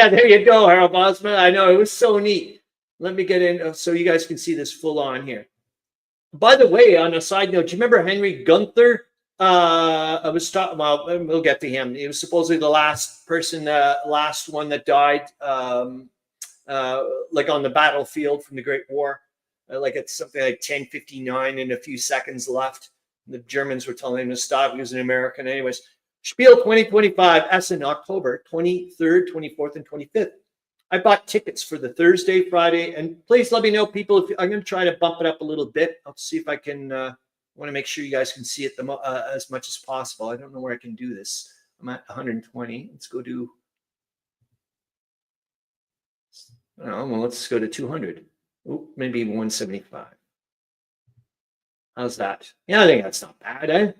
there you go, Harro Bosma. I know, it was so neat. Let me get in so you guys can see this full on here. By the way, on a side note, do you remember Henry Gunther? I was talking. Well, we'll get to him. He was supposedly the last person, last one that died, like on the battlefield from the Great War. Like it's something like 10:59 and a few seconds left. The Germans were telling him to stop. He was an American, anyways. Spiel 2025, Essen, October 23rd, 24th, and 25th. I bought tickets for the Thursday, Friday, and please let me know, people. If I'm going to try to bump it up a little bit. I'll see if I can. I want to make sure you guys can see it as much as possible. I don't know where I can do this. I'm at 120. Let's go do. I don't know. Well, let's go to 200. Ooh, maybe 175. How's that? Yeah, I think that's not bad, eh?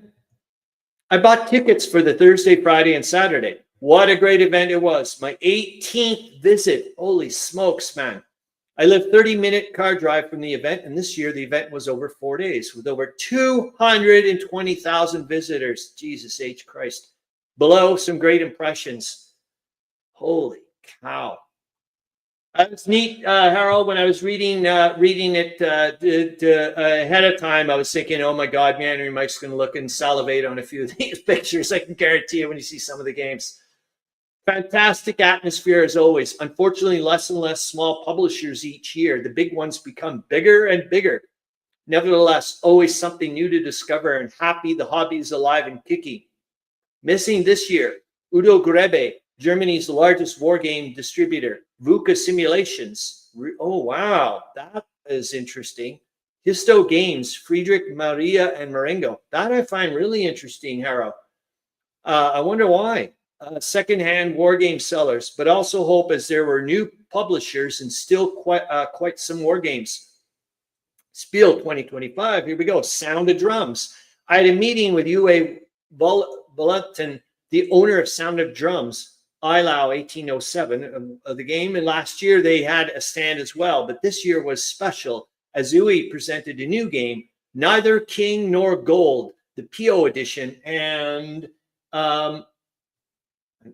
I bought tickets for the Thursday, Friday, and Saturday. What a great event it was. My 18th visit. Holy smokes, man. I live 30-minute car drive from the event, and this year the event was over 4 days with over 220,000 visitors. Jesus H. Christ. Below, some great impressions. Holy cow. It was neat, Harold, when I was reading it ahead of time. I was thinking, oh my God, Meandering Mike's going to look and salivate on a few of these pictures. I can guarantee you when you see some of the games. Fantastic atmosphere as always. Unfortunately, less and less small publishers each year. The big ones become bigger and bigger. Nevertheless, always something new to discover, and happy the hobby is alive and kicking. Missing this year, Udo Grebe, Germany's largest war game distributor. VUCA Simulations. Oh, wow. That is interesting. Histo Games, Friedrich, Maria, and Marengo. That I find really interesting, Harro. I wonder why. Secondhand war game sellers, but also hope as there were new publishers and still quite some war games. Spiel 2025, here we go. Sound of Drums. I had a meeting with Uwe Bulletin, the owner of Sound of Drums, ILAO 1807 of the game, and last year they had a stand as well, but this year was special as Uwe presented a new game, Neither King Nor Gold, the PO edition, and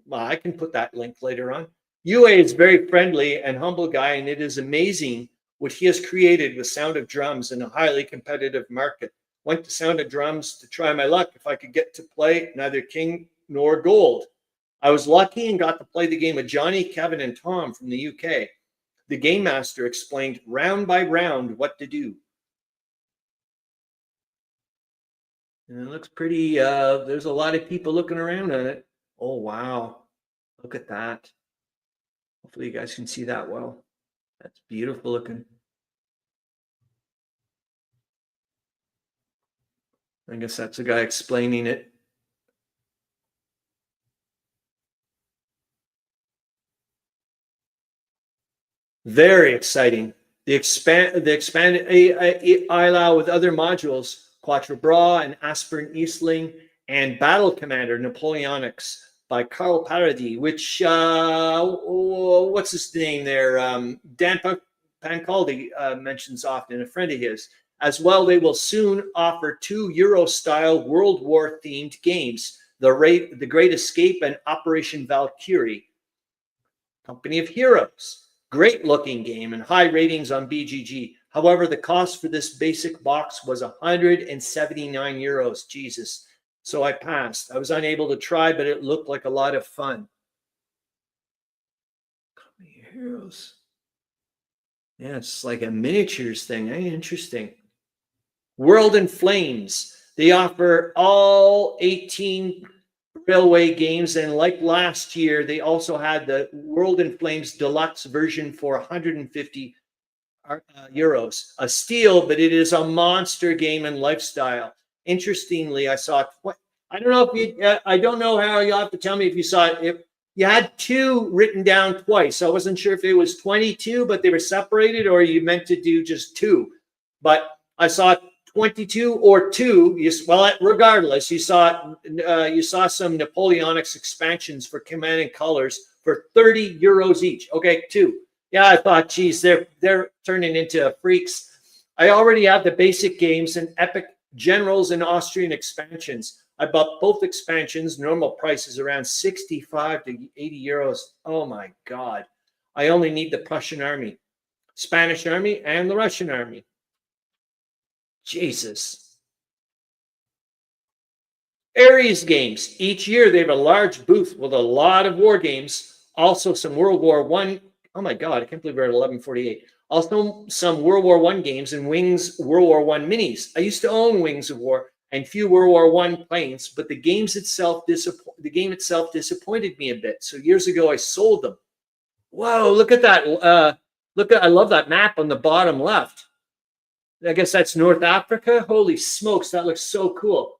well, I can put that link later on. Uwe is very friendly and humble guy, and it is amazing what he has created with Sound of Drums in a highly competitive market. Went to Sound of Drums to try my luck if I could get to play Neither King Nor Gold. I was lucky and got to play the game with Johnny, Kevin, and Tom from the UK. The game master explained round by round what to do. And it looks pretty, there's a lot of people looking around on it. Oh, wow. Look at that. Hopefully you guys can see that well. That's beautiful looking. I guess that's the guy explaining it. Very exciting. The expanded ILAO with other modules, Quatre Bras and Aspirin Eastling, and Battle Commander Napoleonics by Carl Paradis, which what's his name there? Dan Pancaldi mentions often, a friend of his. As well, they will soon offer 2 Euro-style World War-themed games, The Great Escape and Operation Valkyrie. Company of Heroes. Great looking game and high ratings on BGG. However, the cost for this basic box was 179 euros. Jesus. So I passed. I was unable to try, but it looked like a lot of fun. Company of Heroes. Yeah, it's like a miniatures thing. Interesting. World in Flames. They offer all 18 railway games, and like last year, they also had the World in Flames deluxe version for 150 euros. A steal, but it is a monster game and lifestyle. Interestingly, I saw it. I don't know if you. I don't know how you'll have to tell me if you saw it. If you had 2 written down twice, I wasn't sure if it was 22, but they were separated, or you meant to do just 2. But I saw 22 or 2. Well, regardless, you saw some Napoleonics expansions for Command and Colors for 30 euros each. Okay, 2. Yeah, I thought, geez, they're turning into freaks. I already have the basic games and epic generals and Austrian expansions. I bought both expansions. Normal price is around 65 to 80 euros. Oh my God. I only need the Prussian army, Spanish army, and the Russian army. Jesus. Ares games. Each year they have a large booth with a lot of war games. Also some World War One. Oh my God, I can't believe we're at 11:48. Also some World War One games and Wings World War One minis. I used to own Wings of War and few World War One planes, but the game itself disappointed me a bit. So years ago I sold them. Whoa, look at that. I love that map on the bottom left. I guess that's North Africa. Holy smokes, that looks so cool.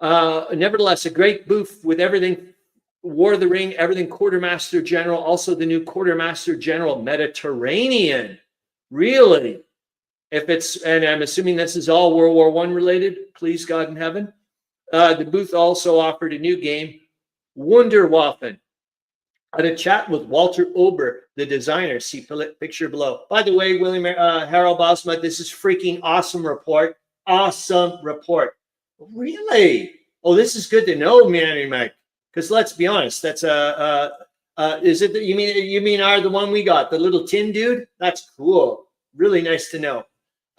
Nevertheless, a great booth with everything War of the Ring, everything Quartermaster General, also the new Quartermaster General Mediterranean. Really? If it's, and I'm assuming this is all World War One related, please God in heaven. The booth also offered a new game, Wunderwaffen. I had a chat with Walter Ober, the designer. See picture below. By the way, William Harro Bosma, this is freaking awesome report. Awesome report. Really? Oh, this is good to know, Meandering Mike. Because let's be honest, that's is it you mean the one we got, the little tin dude? That's cool. Really nice to know.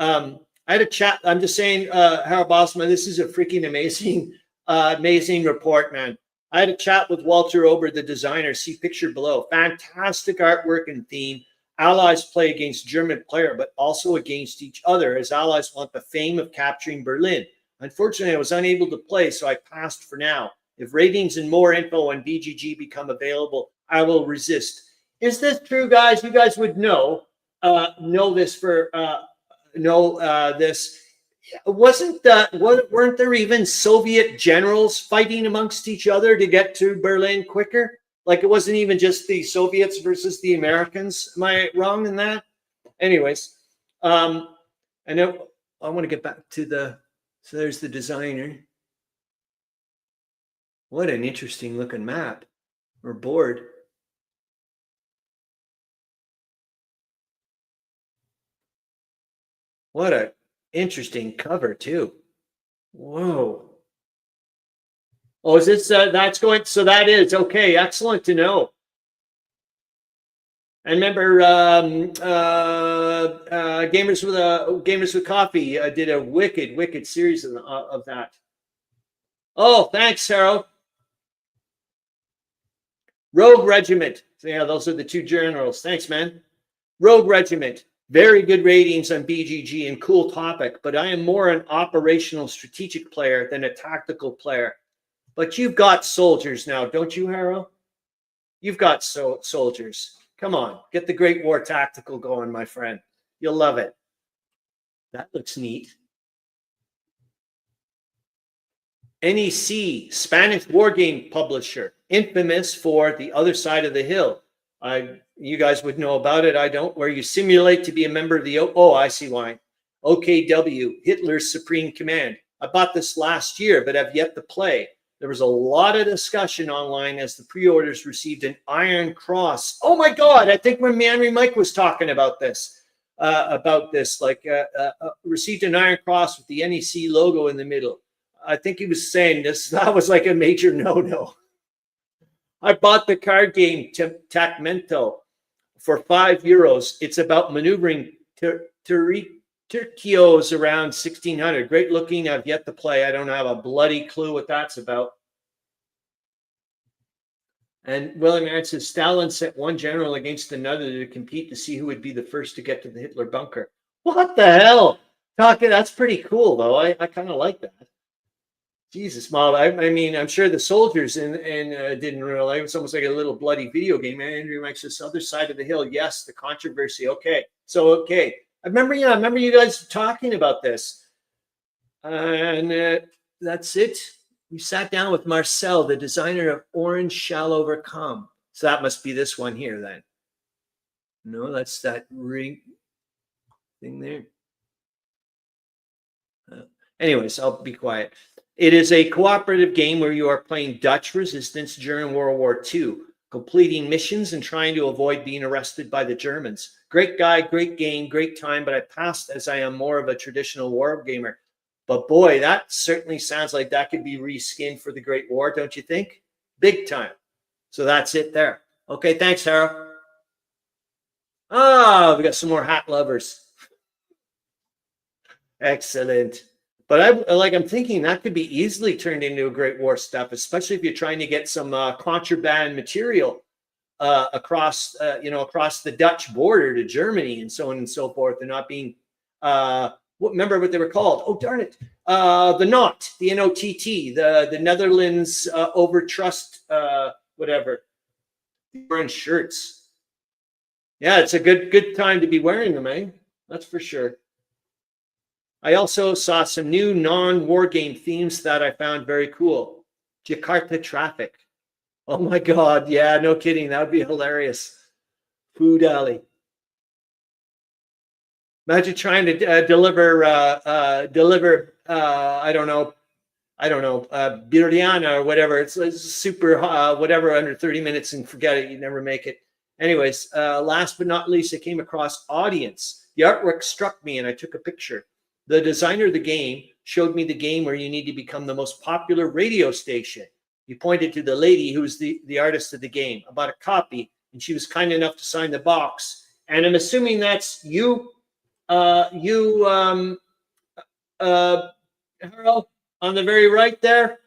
I had a chat. I'm just saying, Harro Bosma, this is a freaking amazing report, man. I had a chat with Walter Ober, the designer. See picture below. Fantastic artwork and theme. Allies play against German player, but also against each other, as Allies want the fame of capturing Berlin. Unfortunately, I was unable to play, so I passed for now. If ratings and more info on BGG become available, I will resist. Is this true, guys? You guys would know this this. Weren't there even Soviet generals fighting amongst each other to get to Berlin quicker? Like it wasn't even just the Soviets versus the Americans. Am I wrong in that? Anyways, I know I want to get back to so there's the designer. What an interesting looking map or board. What a interesting cover too. Whoa. Oh, is this that's going? So that is okay. Excellent to know. I remember Gamers with Coffee did a wicked series of that. Oh, thanks, Harro. Rogue Regiment. So yeah, those are the 2 generals. Thanks, man. Rogue Regiment. Very good ratings on BGG and cool topic, but I am more an operational strategic player than a tactical player. But you've got soldiers now, don't you, Harro? You've got soldiers. Come on, get the Great War Tactical going, my friend. You'll love it. That looks neat. NEC, Spanish war game publisher, infamous for The Other Side of the Hill. You guys would know about it. I don't. Where you simulate to be a member of the I see why. OKW, Hitler's Supreme Command. I bought this last year, but have yet to play. There was a lot of discussion online as the pre-orders received an Iron Cross. Oh my God! I think when Meandering Mike was talking about this, received an Iron Cross with the NEC logo in the middle. I think he was saying that was like a major no-no. I bought the card game Tacmento for €5. It's about maneuvering Turquios around 1600. Great looking. I've yet to play. I don't have a bloody clue what that's about. And William Arends says Stalin sent one general against another to compete to see who would be the first to get to the Hitler bunker. What the hell? That's pretty cool, though. I kind of like that. Jesus, Mom. I mean, I'm sure the soldiers didn't realize. It's almost like a little bloody video game. Andrew makes this Other Side of the Hill. Yes, the controversy. Okay. I remember you guys talking about this. And that's it. We sat down with Marcel, the designer of Orange Shall Overcome. So that must be this one here then. No, that's that ring thing there. Anyways, I'll be quiet. It is a cooperative game where you are playing Dutch resistance during World War II, completing missions and trying to avoid being arrested by the Germans. Great guy, great game, great time, but I passed as I am more of a traditional war gamer. But boy, that certainly sounds like that could be reskinned for the Great War, don't you think? Big time. So that's it there. Okay, thanks, Harro. We got some more hat lovers. Excellent. But I'm thinking that could be easily turned into a Great War stuff, especially if you're trying to get some contraband material across the Dutch border to Germany and so on and so forth, and not being remember what they were called? Oh, darn it. The NOT, the NOTT, the Netherlands Overtrust, whatever. Orange shirts. Yeah, it's a good time to be wearing them, eh? That's for sure. I also saw some new non-war game themes that I found very cool. Jakarta traffic. Oh my God. Yeah, no kidding. That would be hilarious. Food alley. Imagine trying to deliver I don't know, biryani or whatever. It's super whatever under 30 minutes and forget it. You never make it. Anyways, last but not least, I came across Audience. The artwork struck me and I took a picture. The designer of the game showed me the game where you need to become the most popular radio station. He pointed to the lady who was the artist of the game. I bought a copy and she was kind enough to sign the box. And I'm assuming that's you, Harro, on the very right there.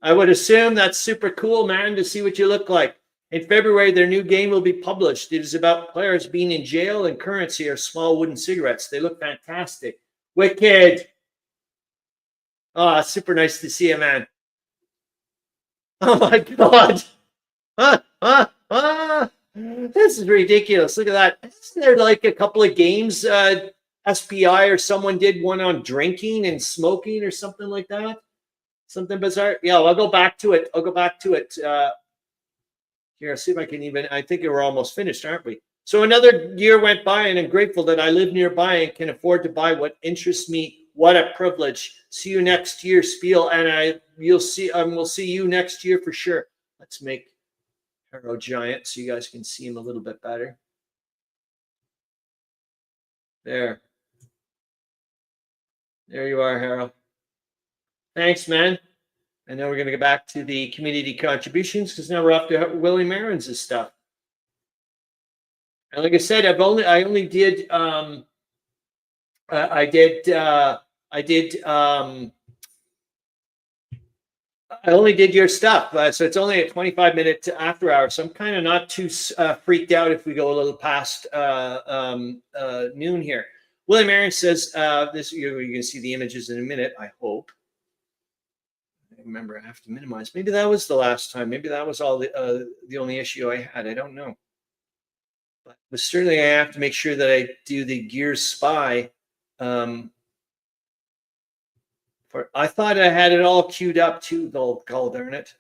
I would assume that's super cool, man, to see what you look like. In February, their new game will be published. It is about players being in jail and currency are small wooden cigarettes. They look fantastic. Wicked. Oh, super nice to see you, man. Oh, my God. This is ridiculous. Look at that. Isn't there like a couple of games, SPI or someone did one on drinking and smoking or something like that? Something bizarre. Yeah, I'll go back to it. Here, I'll see if I can even, I think we're almost finished, aren't we? So another year went by and I'm grateful that I live nearby and can afford to buy what interests me. What a privilege. See you next year, Spiel. And we'll see you next year for sure. Let's make Harro giant so you guys can see him a little bit better. There you are, Harro. Thanks, man. And then we're going to go back to the community contributions because now we're off to William Arends' stuff. And like I said, I only did your stuff. So it's only a 25-minute after hour. So I'm kind of not too freaked out if we go a little past noon here. William Arends says this. You're going to see the images in a minute, I hope. remember. I have to minimize. Maybe that was the last time. Maybe that was all the only issue I had. I don't know. But certainly I have to make sure that I do the Gears Spy. I thought I had it all queued up too. God darn it!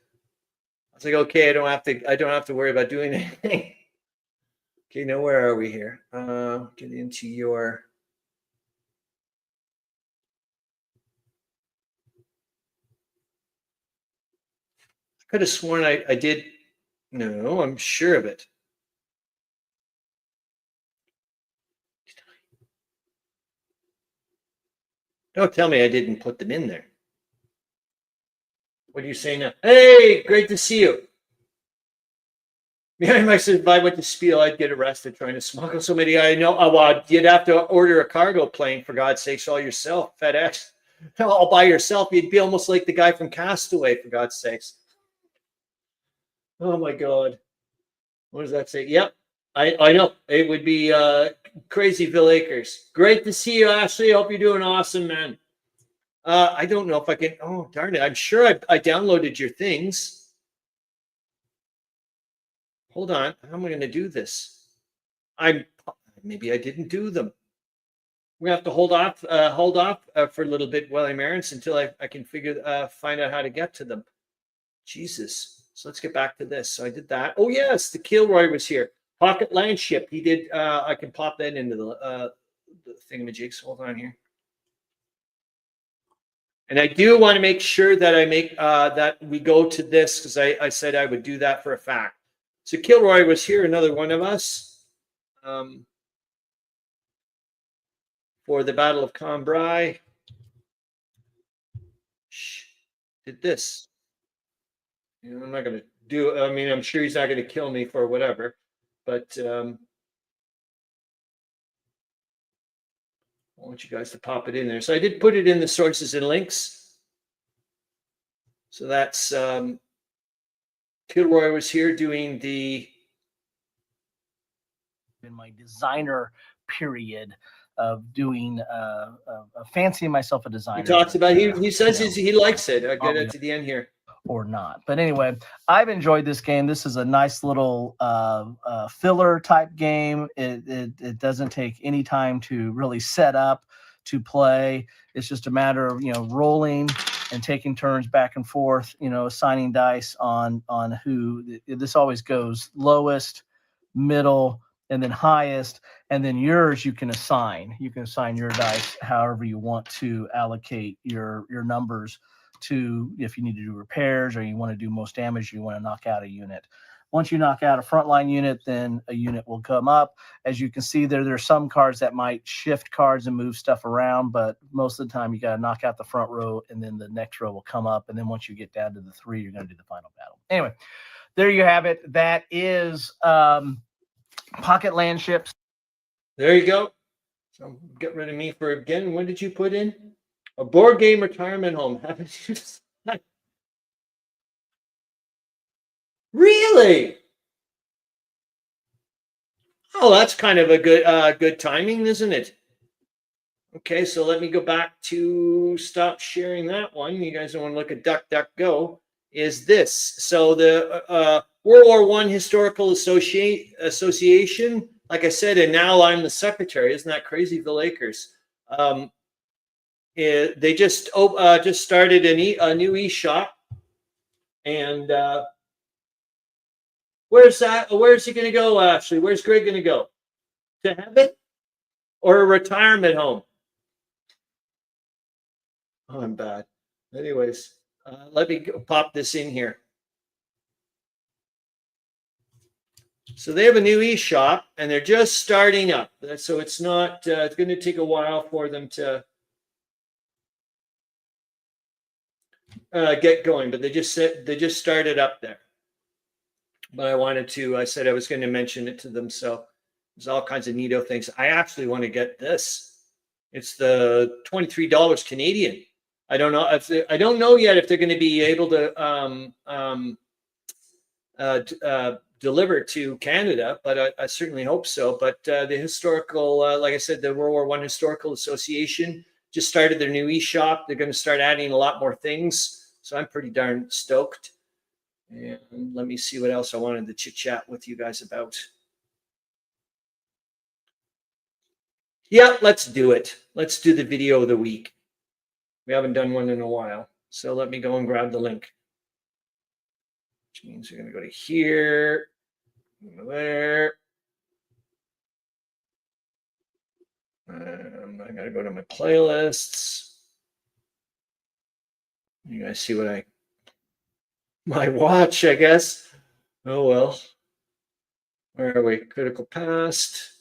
I was like, okay, I don't have to worry about doing anything. Okay, now where are we here? Get into your. I could have sworn I did. No, I'm sure of it. Don't tell me I didn't put them in there. What do you say now? Hey, great to see you. Yeah, if I went to Spiel, I'd get arrested trying to smuggle so many. I know. Well, you'd have to order a cargo plane, for God's sakes, all yourself. FedEx, all by yourself. You'd be almost like the guy from Castaway, for God's sakes. Oh, my God. What does that say? Yep. I know. It would be Crazyville Acres. Great to see you, Ashley. Hope you're doing awesome, man. I don't know if I can. Oh, darn it. I'm sure I downloaded your things. Hold on. How am I going to do this? Maybe I didn't do them. We're going to have to hold off for a little bit while I'm Arends until I can find out how to get to them. Jesus. So let's get back to this. So I did that. Oh, yes. The Kilroy was here. Pocket Landship. He did. I can pop that into the thingamajigs. Hold on here. And I do want to make sure that I make that we go to this because I said I would do that for a fact. So Kilroy was here, another one of us, for the Battle of Cambrai. Did this. You know, I'm not going to do. I mean, I'm sure he's not going to kill me for whatever, but I want you guys to pop it in there. So I did put it in the sources and links. So that's Kilroy was here doing the. In my designer period of doing fancying myself a designer. He talks about he says he likes it. I'll get it to the end here. Or not. But anyway, I've enjoyed this game. This is a nice little filler type game. It doesn't take any time to really set up to play. It's just a matter of, rolling and taking turns back and forth, assigning dice on who. This always goes lowest, middle, and then highest, and then yours you can assign. You can assign your dice however you want to allocate your numbers to, if you need to do repairs or you want to do most damage, you want to knock out a unit. Once you knock out a frontline unit, then a unit will come up. As you can see there are some cards that might shift cards and move stuff around, but most of the time you got to knock out the front row and then the next row will come up. And then once you get down to the 3, you're going to do the final battle. Anyway, there you have it. That is Pocket Landships. There you go. So get rid of me for again. When did you put in? A board game retirement home. Haven't you? Really? Oh, that's kind of a good timing, isn't it? Okay, so let me go back to stop sharing that one. You guys don't want to look at DuckDuckGo. Is this so? The World War I Historical Association, like I said, and now I'm the secretary. Isn't that crazy? The Lakers. They just started a new e-shop, and where's that? Where's he going to go? Actually, where's Greg going to go? To heaven or a retirement home? Oh, I'm bad. Anyways, let me pop this in here. So they have a new e-shop, and they're just starting up. So it's not. It's going to take a while for them to get going, but they just started up there. But I said I was going to mention it to them. So there's all kinds of neato things. I actually want to get this. It's the $23 Canadian. I don't know I don't know yet if they're going to be able to deliver to Canada, but I certainly hope so. But the historical, like I said, the World War I Historical Association just started their new e-shop. They're going to start adding a lot more things. So I'm pretty darn stoked. And let me see what else I wanted to chit chat with you guys about. Yeah, let's do it. Let's do the video of the week. We haven't done one in a while. So let me go and grab the link. Which means we're going to go to here, there. I got to go to my playlists. You guys see what my watch, I guess. Oh, well. Where are we? Critical past.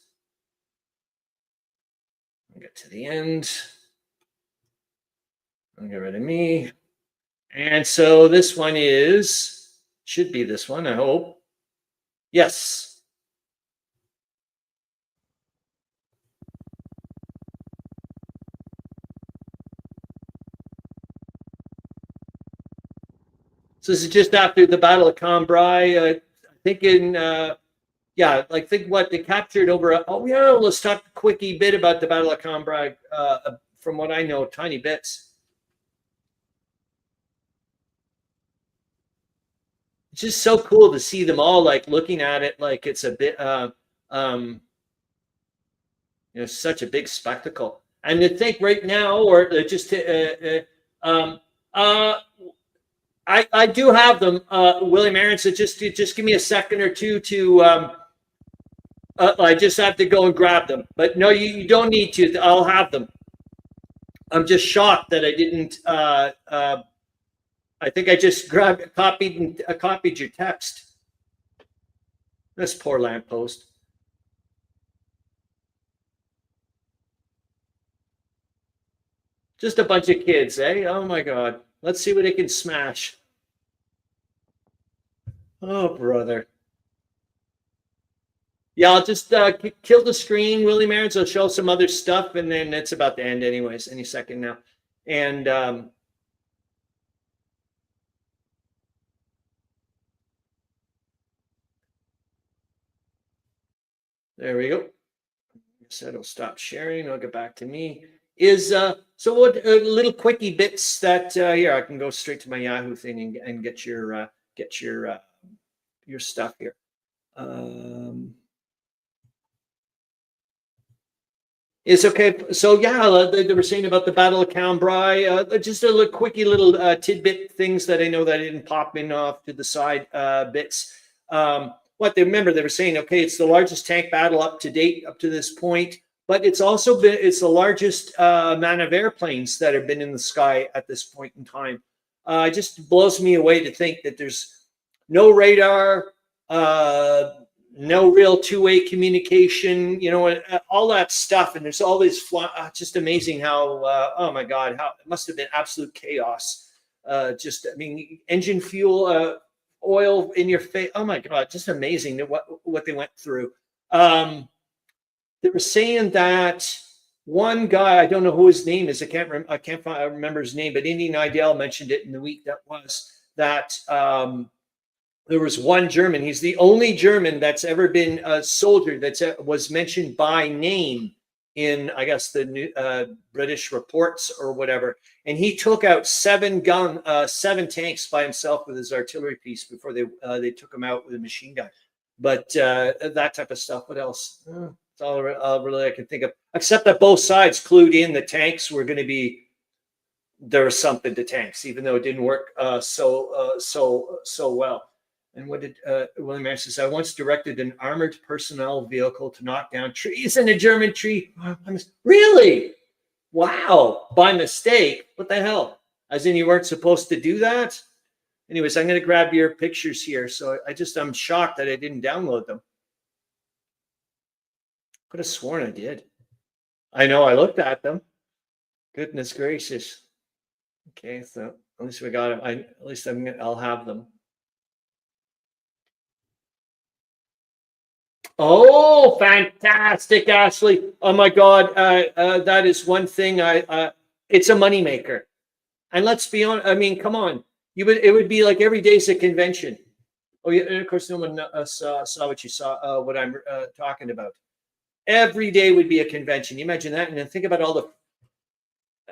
I'll get to the end. I'll get rid of me. And so this one should be this one, I hope. Yes. So this is just after the Battle of Cambrai. I think think what they captured over. Let's talk a quickie bit about the Battle of Cambrai. From what I know, tiny bits. It's just so cool to see them all like looking at it like it's a bit, such a big spectacle. And to think right now, or just I do have them, William Arends. Just give me a second or two to. I just have to go and grab them. But no, you don't need to. I'll have them. I'm just shocked that I didn't. I think I just copied your text. This poor lamppost. Just a bunch of kids, eh? Oh my God. Let's see what it can smash. Oh, brother. Yeah, I'll just kill the screen, William Arends. I'll show some other stuff, and then it's about to end anyways, any second now. And there we go. I said it'll stop sharing. I'll get back to me. So what little quickie bits that here I can go straight to my Yahoo thing and get your stuff here. It's okay. So yeah, they were saying about the Battle of Cambrai. Just a little quickie little tidbit things that I know that I didn't pop in off to the side bits. What they were saying, okay, it's the largest tank battle up to date up to this point, but it's the largest amount of airplanes that have been in the sky at this point in time. It just blows me away to think that there's no radar, no real two-way communication, all that stuff. And there's all these just amazing how, oh my God, how it must have been absolute chaos. Engine fuel, oil in your face. Oh my God, just amazing what they went through. They were saying that one guy, I don't know who his name is. I can't remember his name, but Indian Idell mentioned it in the week that there was one German. He's the only German that's ever been a soldier that was mentioned by name in, I guess, the British reports or whatever. And he took out 7 tanks by himself with his artillery piece before they took him out with a machine gun. But that type of stuff. What else? That's all really I can think of. Except that both sides clued in the tanks were going to be. There was something to tanks, even though it didn't work so well. And what did William Arends says? I once directed an armored personnel vehicle to knock down trees in a German tree. Really? Wow. By mistake. What the hell? As in you weren't supposed to do that? Anyways, I'm going to grab your pictures here. So I'm shocked that I didn't download them. Could have sworn I did. I know I looked at them. Goodness gracious. Okay, so at least we got them. I'll have them. Oh, fantastic, Ashley. Oh my God. That is one thing it's a moneymaker. And let's be honest, come on. It would be like every day's a convention. Oh yeah, and of course no one saw what you saw, what I'm talking about. Every day would be a convention. You imagine that, and then think about all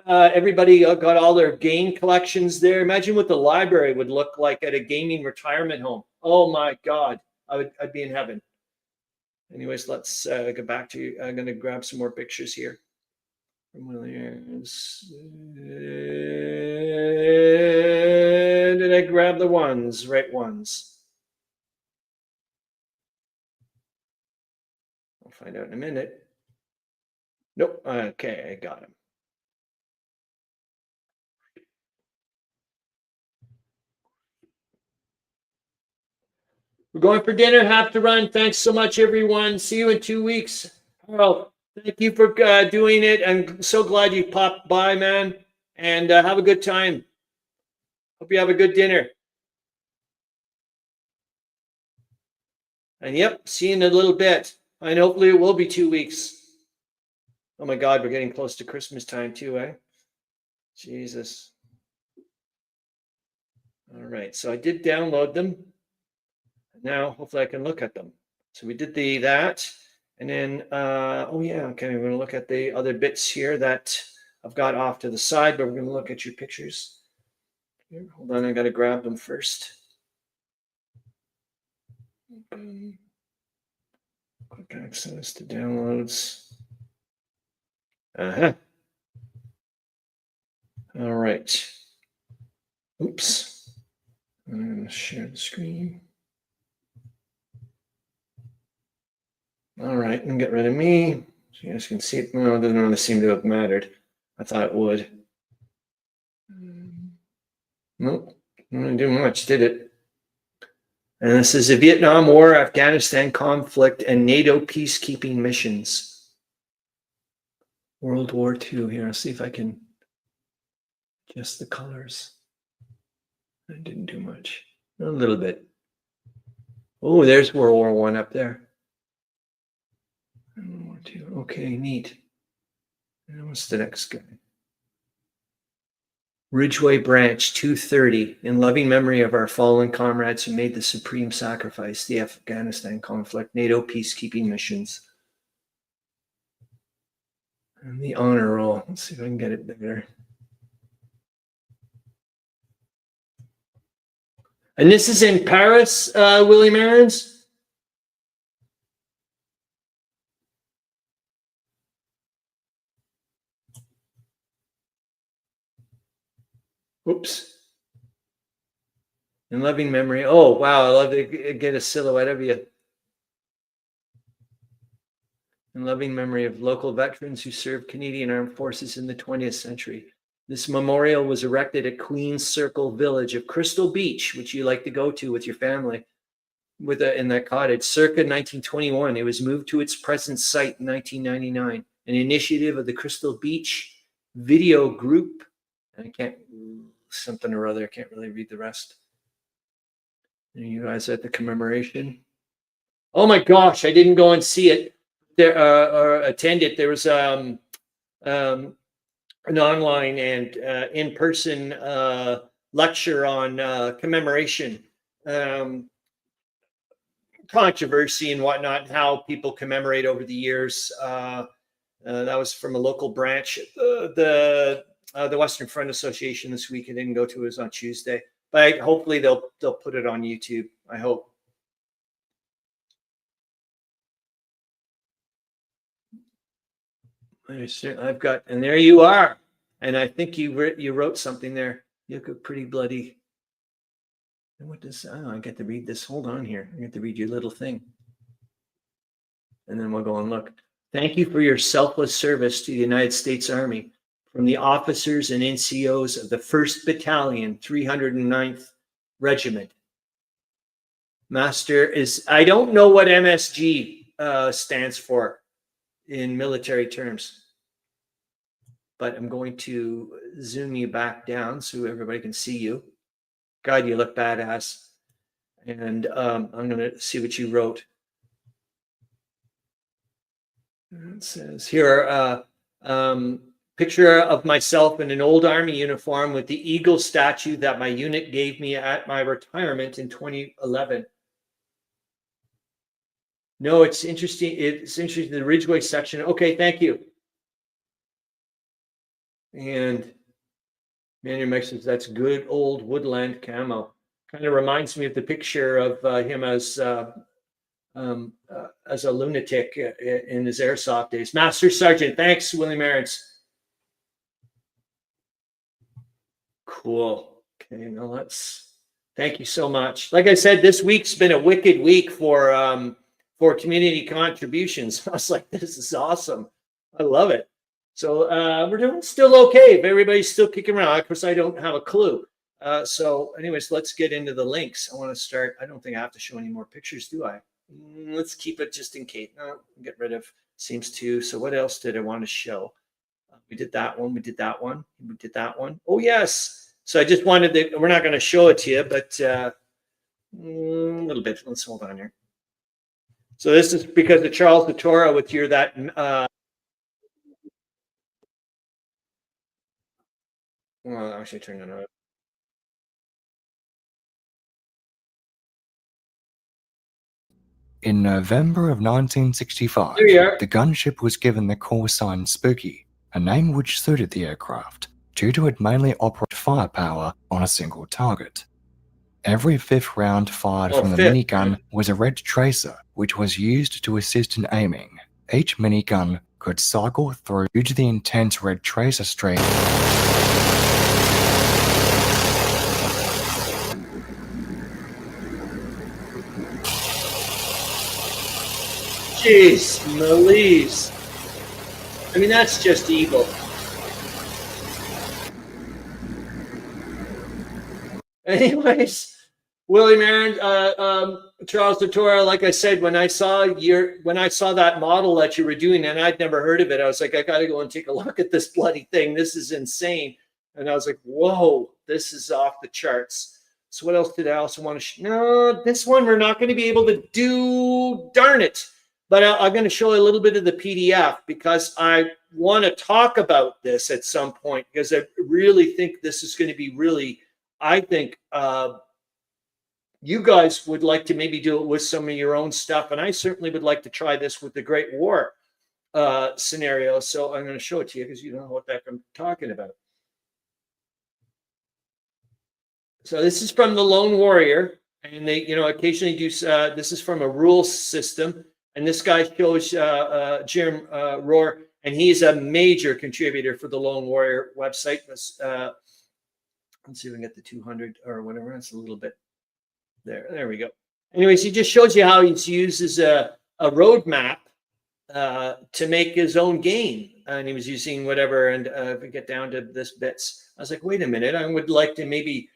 everybody got all their game collections there. Imagine what the library would look like at a gaming retirement home. Oh my God, I'd be in heaven. Anyways, let's go back to. I'm going to grab some more pictures here. Did I grab the ones? Right ones. I'll find out in a minute. Nope. Okay, I got him. We're going for dinner. Have to run. Thanks so much, everyone. See you in 2 weeks. Well, thank you for doing it. I'm so glad you popped by, man. And have a good time. Hope you have a good dinner. And yep, see you in a little bit. And hopefully it will be 2 weeks. Oh my God, we're getting close to Christmas time too, eh? Jesus. All right, so I did download them. Now hopefully I can look at them. So we did that. And then, oh yeah, okay, we're going to look at the other bits here that I've got off to the side, but we're going to look at your pictures. Here, hold on, I got to grab them first. Quick access to downloads. Uh-huh. All right. Oops. I'm going to share the screen. All right, and get rid of me. So you guys can see it. No, it doesn't really seem to have mattered. I thought it would. Nope, didn't do much, did it? And this is the Vietnam War, Afghanistan conflict, and NATO peacekeeping missions. World War II. Here, I'll see if I can adjust the colors. I didn't do much. A little bit. Oh, there's World War I up there. World War II. Okay, neat. And what's the next guy? Ridgeway Branch 230, in loving memory of our fallen comrades who made the supreme sacrifice, the Afghanistan conflict, NATO peacekeeping missions. And the honor roll. Let's see if I can get it bigger. And this is in Paris, William Arends? Oops. In loving memory. Oh, wow. I love to get a silhouette of you. In loving memory of local veterans who served Canadian Armed Forces in the 20th century. This memorial was erected at Queen's Circle Village of Crystal Beach, which you like to go to with your family in that cottage, circa 1921. It was moved to its present site in 1999, an initiative of the Crystal Beach Video Group. I can't, something or other, I can't really read the rest. And you guys at the commemoration. Oh my gosh, I didn't go and see it there or attend it. There was an online and in-person lecture on commemoration, controversy and whatnot, how people commemorate over the years. That was from a local branch, the Western Front Association this week. I didn't go to it. It was on Tuesday, but hopefully they'll put it on YouTube. I hope. I've got, and there you are. And I think you wrote something there. You look pretty bloody. And what does, oh, I get to read this. Hold on here. I get to read your little thing. And then we'll go and look. Thank you for your selfless service to the United States Army. From the officers and NCOs of the 1st Battalion, 309th Regiment. Master is, I don't know what MSG stands for in military terms, but I'm going to zoom you back down so everybody can see you. God, you look badass. And I'm going to see what you wrote. It says here, picture of myself in an old Army uniform with the eagle statue that my unit gave me at my retirement in 2011. No, it's interesting. It's interesting. The Ridgeway section. Okay, thank you. And Meandering says that's good old woodland camo. Kind of reminds me of the picture of him as a lunatic in his airsoft days. Master Sergeant, thanks, William Arends. Cool. Okay, now let's. Thank you so much. Like I said, this week's been a wicked week for community contributions. I was like, this is awesome. I love it. So we're doing still okay. If everybody's still kicking around, of course, I don't have a clue. So, anyways, let's get into the links. I want to start. I don't think I have to show any more pictures, do I? Let's keep it just in case. No, get rid of. Seems to. So, what else did I want to show? We did that one. We did that one. We did that one. Oh, yes. So I just wanted to, we're not going to show it to you, but a little bit. Let's hold on here. So this is because of Charles de Toro with your, that, well, actually turn it on. In November of 1965, There you are. the gunship was given the call sign Spooky, a name which suited the aircraft, due to it mainly operate firepower on a single target. Every fifth round fired from the minigun was a red tracer, which was used to assist in aiming. Each minigun could cycle through due to the intense red tracer stream. Jeez, Melise. I mean, that's just evil. Anyways, William Arends, Charles de Toro, like I said, when I saw that model that you were doing, and I'd never heard of it, I was like, I got to go and take a look at this bloody thing. This is insane. And I was like, whoa, this is off the charts. So what else did I also want to no, this one we're not going to be able to do, darn it. But I'm going to show you a little bit of the PDF because I want to talk about this at some point because I really think this is going to be really, I think you guys would like to maybe do it with some of your own stuff. And I certainly would like to try this with the Great War scenario. So I'm going to show it to you because you don't know what the heck I'm talking about. So this is from the Lone Warrior. And they, occasionally do, this is from a rules system. And this guy shows Jim Rohr, and he's a major contributor for the Lone Warrior website. Let's see if we can get the 200 or whatever. That's a little bit there. There we go. Anyways, he just shows you how he uses a roadmap to make his own game. And he was using whatever. And if we get down to this bits, I was like, wait a minute. I would like to maybe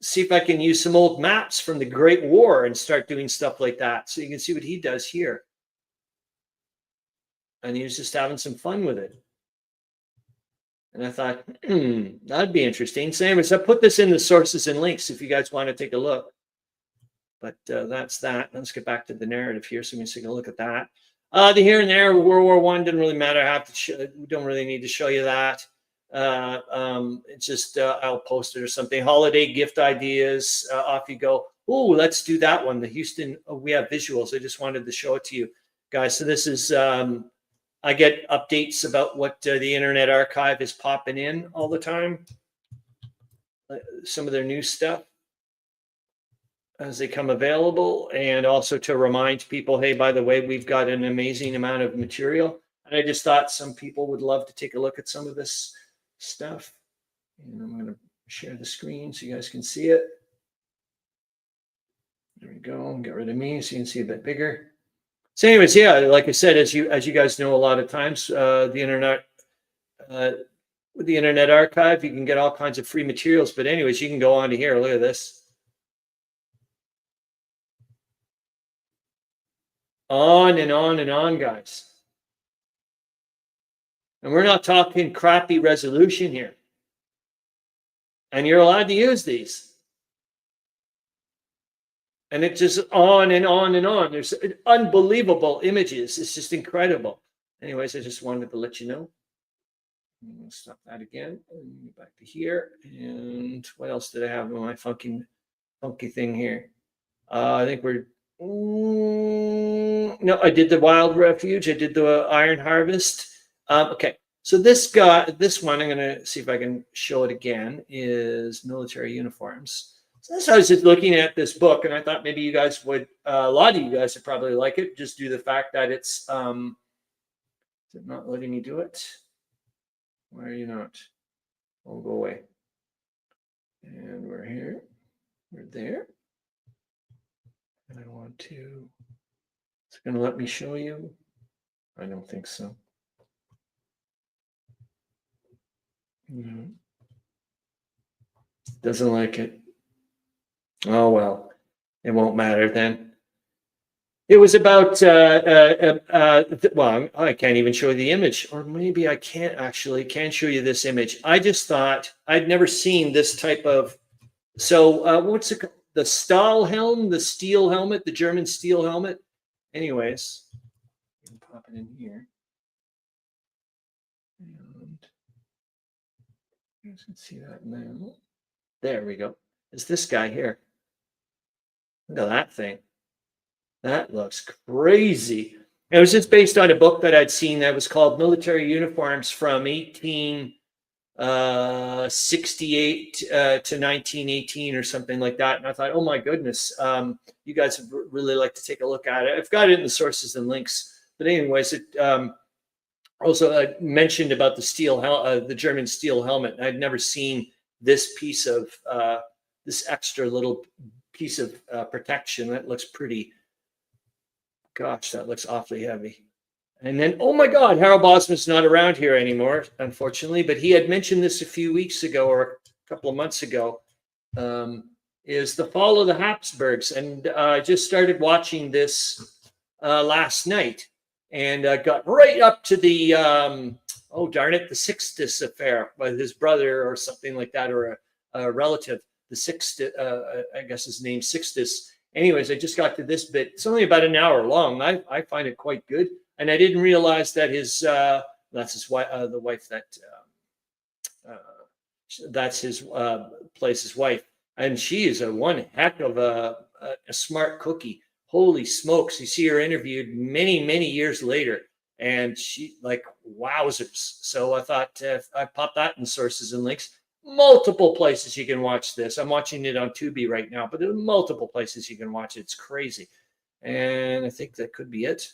see if I can use some old maps from the Great War and start doing stuff like that. So you can see what he does here. And he was just having some fun with it. And I thought, that'd be interesting. So anyways, I put this in the sources and links if you guys want to take a look. But that's that. Let's get back to the narrative here. So we can take a look at that. The here and there, World War I didn't really matter. We don't really need to show you that. It's just I'll post it or something. Holiday gift ideas. Off you go. Oh, let's do that one. The Houston. Oh, we have visuals. I just wanted to show it to you guys. So this is. I get updates about what the Internet Archive is popping in all the time. Some of their new stuff as they come available, and also to remind people, hey, by the way, we've got an amazing amount of material. And I just thought some people would love to take a look at some of this stuff. And I'm going to share the screen so you guys can see it. There we go. Get rid of me so you can see a bit bigger. So anyways, yeah, like I said, as you guys know, a lot of times the internet, with the Internet Archive, you can get all kinds of free materials. But anyways, you can go on to here. Look at this. On and on and on, guys. And we're not talking crappy resolution here. And you're allowed to use these. And it's just on and on and on. There's unbelievable images. It's just incredible. Anyways, I just wanted to let you know. Stop that again. And back to here. And what else did I have on my funky thing here? I think we're No, I did the Wild Refuge. I did the Iron Harvest. Okay, so this one, I'm going to see if I can show it again, is military uniforms. So I was just looking at this book, and I thought maybe you guys would, a lot of you guys would probably like it, just due to the fact that it's, is it not letting me do it? Why are you not? I'll go away. And we're here. We're there. And I want to, it's going to let me show you. I don't think so. No. Doesn't like it. Oh, well, it won't matter then. It was about, well, I can't even show you the image, or maybe I can't show you this image. I just thought I'd never seen this type of, so what's it called? The Stahlhelm, the steel helmet, the German steel helmet. Anyways, pop it in here. And you can see that now. There we go. It's this guy here. Look at that thing. That looks crazy. It was just based on a book that I'd seen that was called Military Uniforms from 1868 to 1918 or something like that. And I thought, oh my goodness, you guys would really like to take a look at it. I've got it in the sources and links. But anyways, it also mentioned about the German steel helmet. I'd never seen this piece of this extra little piece of protection. That looks pretty. Gosh, that looks awfully heavy. And then, oh my God, Harro Bosma's not around here anymore, unfortunately. But he had mentioned this a few weeks ago or a couple of months ago. Is the fall of the Habsburgs, and I just started watching this last night, and got right up to the oh darn it, the Sixtus affair with his brother or something like that, or a relative. The Sixtus, I guess his name Sixtus. Anyways, I just got to this bit. It's only about an hour long. I find it quite good, and I didn't realize that his that's his wife, the wife that that's his plays his wife, and she is a one heck of a smart cookie. Holy smokes! You see her interviewed many years later, and she like wowzers. So I thought I popped that in sources and links. Multiple places you can watch this. I'm watching it on Tubi right now, but there are multiple places you can watch it. It's crazy. And I think that could be it.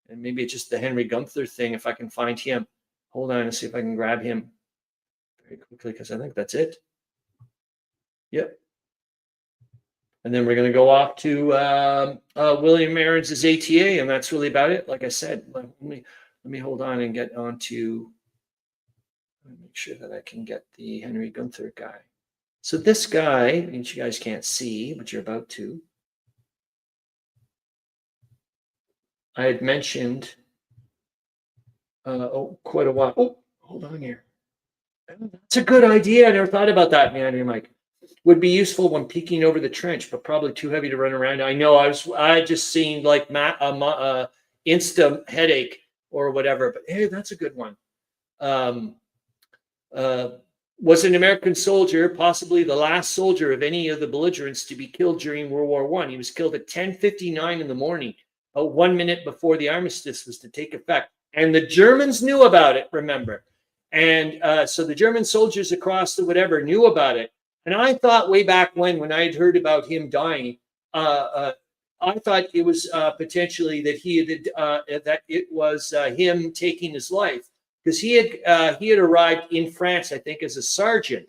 And maybe it's just the Henry Gunther thing, if I can find him. Hold on and see if I can grab him very quickly, because I think that's it. Yep. And then we're going to go off to William Arends' ATA, and that's really about it. Like I said, let me hold on and get on to... make sure that I can get the Henry Gunther guy. So this guy, which you guys can't see, but you're about to. I had mentioned quite a while. Oh, hold on here. That's a good idea. I never thought about that, Meandering Mike. Would be useful when peeking over the trench, but probably too heavy to run around. I know. I just seen like Insta headache or whatever. But hey, that's a good one. Was an American soldier, possibly the last soldier of any of the belligerents to be killed during World War I. He was killed at 10:59 in the morning, 1 minute before the armistice was to take effect. And the Germans knew about it, remember. And so the German soldiers across the whatever knew about it. And I thought way back when I had heard about him dying, I thought it was potentially that that it was him taking his life. Because he had arrived in France, I think, as a sergeant,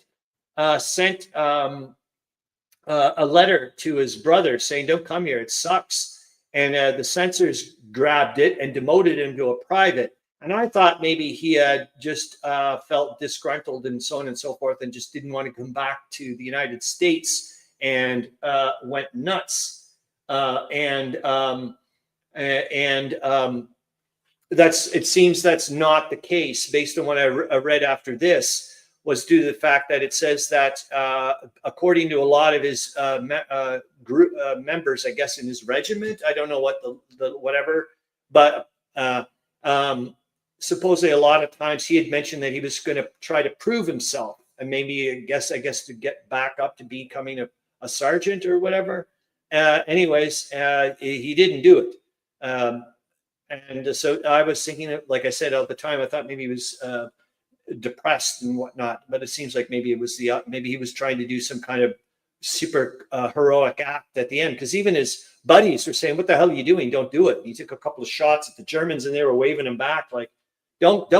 sent a letter to his brother saying, "Don't come here, it sucks." And the censors grabbed it and demoted him to a private. And I thought maybe he had just felt disgruntled and so on and so forth, and just didn't want to come back to the United States and went nuts. It seems that's not the case, based on what I read after this, was due to the fact that it says that according to a lot of his group members, I guess in his regiment, I don't know what the whatever, but supposedly a lot of times he had mentioned that he was going to try to prove himself, and maybe I guess to get back up to becoming a sergeant or whatever. anyways, he didn't do it. And so I was thinking, like I said at the time, I thought maybe he was depressed and whatnot, but it seems like maybe it was maybe he was trying to do some kind of super heroic act at the end, because even his buddies were saying, "What the hell are you doing? Don't do it." He took a couple of shots at the Germans, and they were waving him back like, "Don't,"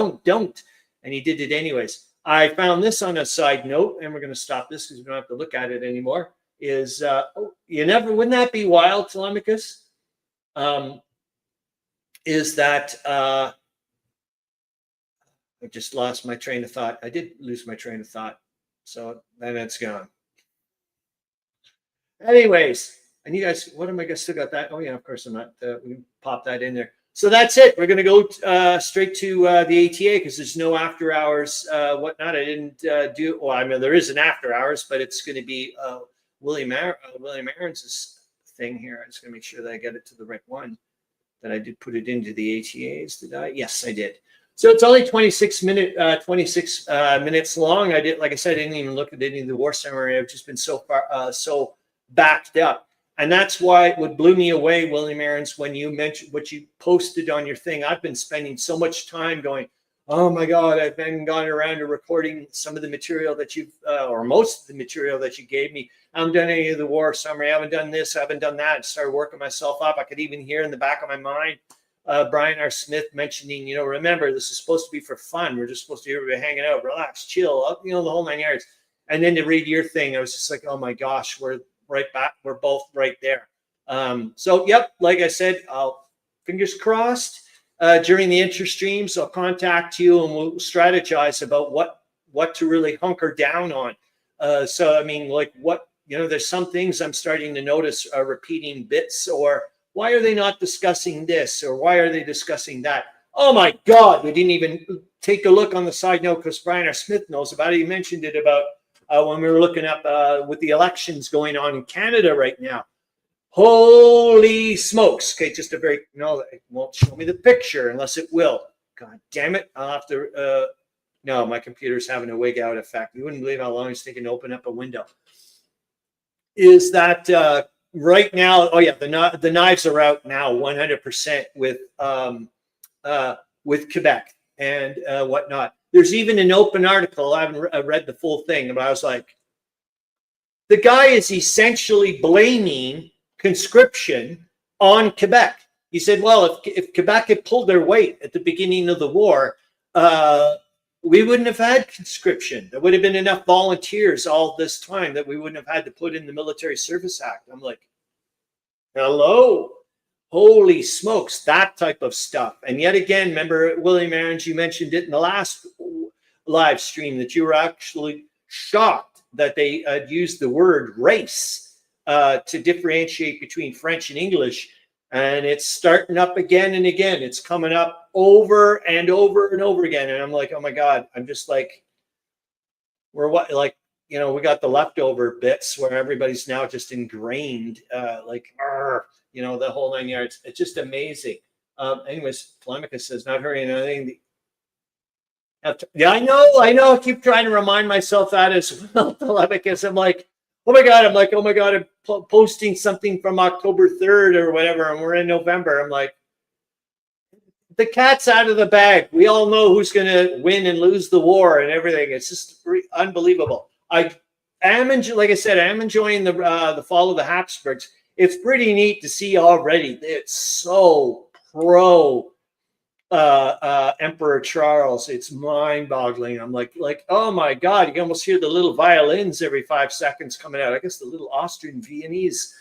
and he did it anyways. I found this on a side note, and we're going to stop this because we don't have to look at it anymore. Is wouldn't that be wild, Tolemykus? Is that I just lost my train of thought. I did lose my train of thought, so then it's gone. Anyways, and you guys, what am I still got that? Oh yeah, of course I'm not. We pop that in there. So that's it. We're gonna go straight to the ATA because there's no after hours, whatnot. I didn't do. Well, I mean there is an after hours, but it's going to be William Arends' thing here. I'm just gonna make sure that I get it to the right one. That I did put it into the ATAs. Did I? Yes, I did. So it's only 26 minutes long. I did, like I said, I didn't even look at any of the war summary. I've just been so far so backed up, and that's why what blew me away, William Arends, when you mentioned what you posted on your thing. I've been spending so much time going, oh my God, I've been gone around to recording some of the material that you've, or most of the material that you gave me. I haven't done any of the war summary. I haven't done this. I haven't done that. I started working myself up. I could even hear in the back of my mind Brian R. Smith mentioning, remember, this is supposed to be for fun. We're just supposed to be everybody hanging out, relax, chill, the whole 9 yards. And then to read your thing, I was just like, oh my gosh, we're right back. We're both right there. So, yep, like I said, fingers crossed. During the inter-streams, I'll contact you and we'll strategize about what to really hunker down on. So, I mean, like there's some things I'm starting to notice are repeating bits, or why are they not discussing this, or why are they discussing that? Oh my God, we didn't even take a look on the side note because Brian R. Smith knows about it. He mentioned it about when we were looking up with the elections going on in Canada right now. Holy smokes. Okay, just it won't show me the picture unless it will. God damn it. I'll have to, no, my computer's having a wig out effect. You wouldn't believe how long it's taking to open up a window. Is that right now, oh yeah, the knives are out now 100% with Quebec and whatnot. There's even an open article. I haven't read the full thing, but I was like, the guy is essentially blaming conscription on Quebec. He said, well, if Quebec had pulled their weight at the beginning of the war, we wouldn't have had conscription. There would have been enough volunteers all this time that we wouldn't have had to put in the Military Service Act. I'm like, hello? Holy smokes, that type of stuff. And yet again, remember, William Arends, you mentioned it in the last live stream that you were actually shocked that they had used the word race to differentiate between French and English. And it's starting up again and again. It's coming up over and over and over again. And I'm like, oh my God, I'm just like, we got the leftover bits where everybody's now just ingrained, the whole 9 yards. It's just amazing. Anyways, Tolemykus says, not hurrying anything. Yeah, I know. I keep trying to remind myself that as well, Tolemykus. I'm like, oh my God, I'm posting something from October 3rd or whatever, and we're in November. I'm like, the cat's out of the bag. We all know who's going to win and lose the war and everything. It's just unbelievable. I am enjoying the fall of the Habsburgs. It's pretty neat to see already. It's so pro Emperor Charles. It's mind-boggling. I'm like, oh my God, you can almost hear the little violins every 5 seconds coming out. I guess the little Austrian Viennese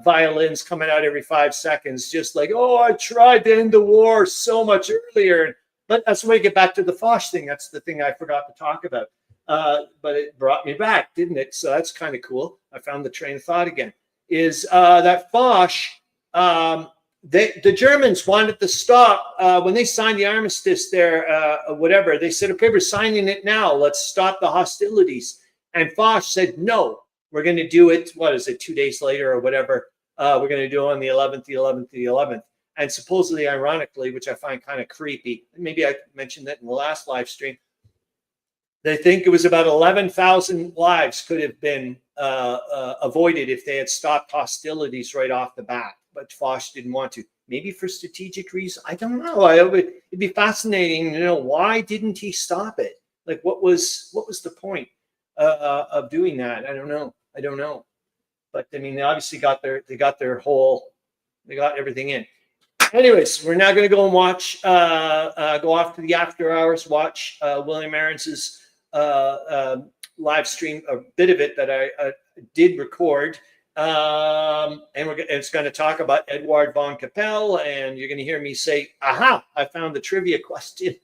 violins coming out every 5 seconds, just like, oh, I tried to end the war so much earlier. But that's when we get back to the Foch thing. That's the thing I forgot to talk about. But it brought me back, didn't it? So that's kind of cool. I found the train of thought again. Is that Foch, the Germans wanted to stop when they signed the armistice there, whatever. They said, okay, we're signing it now. Let's stop the hostilities. And Foch said, no, we're going to do it. What is it? 2 days later or whatever. We're going to do it on the 11th. And supposedly, ironically, which I find kind of creepy, maybe I mentioned that in the last live stream, They think it was about 11,000 lives could have been avoided if they had stopped hostilities right off the bat. But Foch didn't want to. Maybe for strategic reasons. I don't know. It'd be fascinating to know, why didn't he stop it? Like, what was the point of doing that? I don't know. But I mean, they obviously got they got everything in. Anyways, we're now going to go and watch, go off to the after hours, watch William Arends's live stream, a bit of it that I did record. And it's going to talk about Edward von Capelle, and you're going to hear me say, aha, I found the trivia question,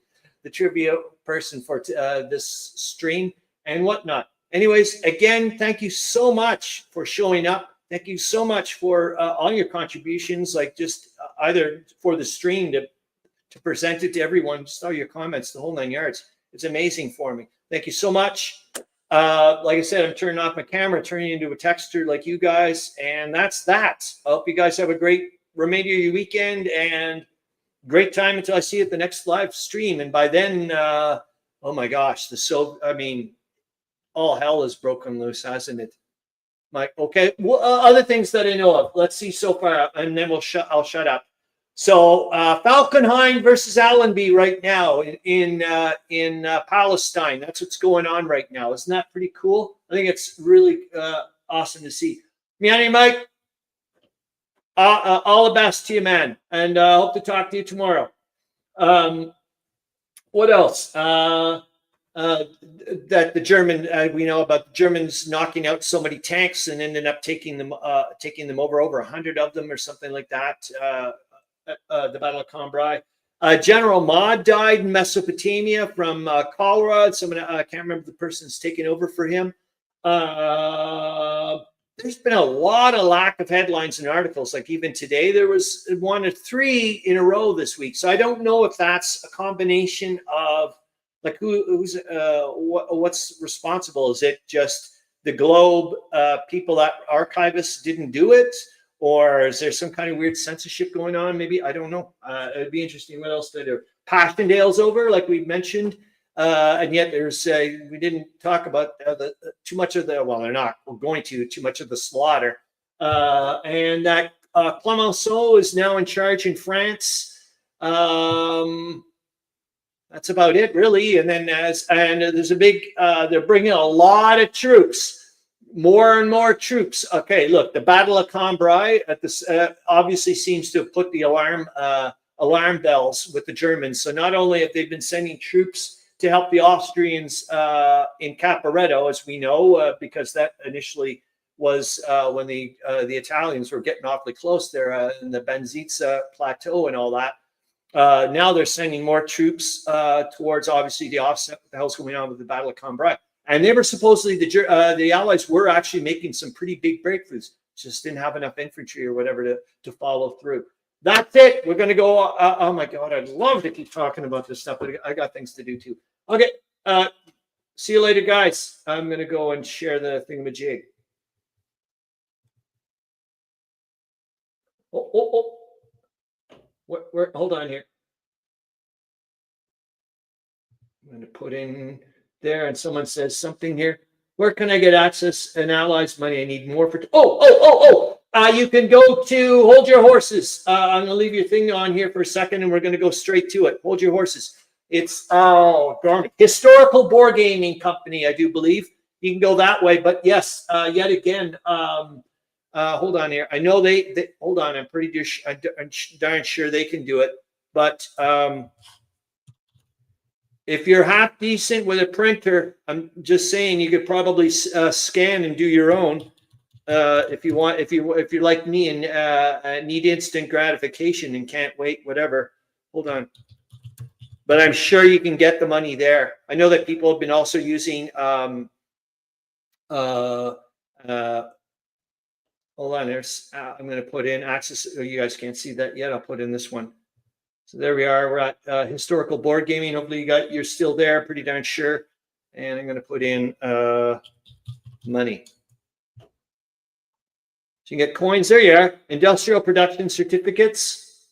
the trivia person for this stream and whatnot. Anyways, again, thank you so much for showing up. Thank you so much for all your contributions, like just either for the stream to present it to everyone, just all your comments, the whole 9 yards. It's amazing for me. Thank you so much. Like I said, I'm turning off my camera, turning into a texter like you guys, and that's that. I hope you guys have a great remainder of your weekend and great time until I see you at the next live stream. And by then, oh my gosh, all hell has broken loose, hasn't it? Mike, okay. Well, other things that I know of. Let's see so far, and then I'll shut up. So Falkenhayn versus Allenby right now in Palestine. That's what's going on right now. Isn't that pretty cool? I think it's really awesome to see. Meandering Mike, all the best to you, man, and hope to talk to you tomorrow. What else? That the German, we know about the Germans knocking out so many tanks and ended up taking them over 100 of them or something like that. The Battle of Cambrai. General Maud died in Mesopotamia from cholera. Someone, I can't remember the person's taking over for him. There's been a lot of lack of headlines and articles. Like even today, there was 1 or 3 in a row this week. So I don't know if that's a combination of like what's responsible. Is it just the Globe people that archivists didn't do it? Or is there some kind of weird censorship going on? Maybe, I don't know. It'd be interesting. What else did there? Passchendaele's over, like we mentioned, and yet there's we didn't talk about too much of the. Well, they're not. We're going to too much of the slaughter, and that Clemenceau is now in charge in France. That's about it, really. And then there's a big. They're bringing a lot of troops. More and more troops. Okay, look, the Battle of Cambrai at this obviously seems to have put the alarm bells with the Germans. So not only have they been sending troops to help the Austrians in Caporetto, as we know, because that initially was when the Italians were getting awfully close there in the Benzizza plateau and all that. Now they're sending more troops towards obviously the offset what the hell's going on with the Battle of Cambrai. And they were supposedly, the Allies were actually making some pretty big breakthroughs. Just didn't have enough infantry or whatever to follow through. That's it. We're going to go. Oh, my God. I'd love to keep talking about this stuff, but I got things to do, too. Okay. See you later, guys. I'm going to go and share the thingamajig. Hold on here. I'm going to put in there, and someone says something here. Where can I get access and allies money? I need more for. You can go to Hold Your Horses. I'm going to leave your thing on here for a second, and we're going to go straight to it. Hold Your Horses. It's Historical Board Gaming Company, I do believe. You can go that way, but yes, yet again. Hold on here. I know they hold on. I'm pretty I'm darn sure they can do it, but. If you're half decent with a printer, I'm just saying you could probably scan and do your own if you want. If you're like me and need instant gratification and can't wait, whatever. Hold on, but I'm sure you can get the money there. I know that people have been also using. Hold on, there's. I'm going to put in access. Oh, you guys can't see that yet. I'll put in this one. So there we are. We're at Historical Board Gaming. Hopefully you're still there, pretty darn sure. And I'm going to put in money. So you can get coins. There you are. Industrial production certificates.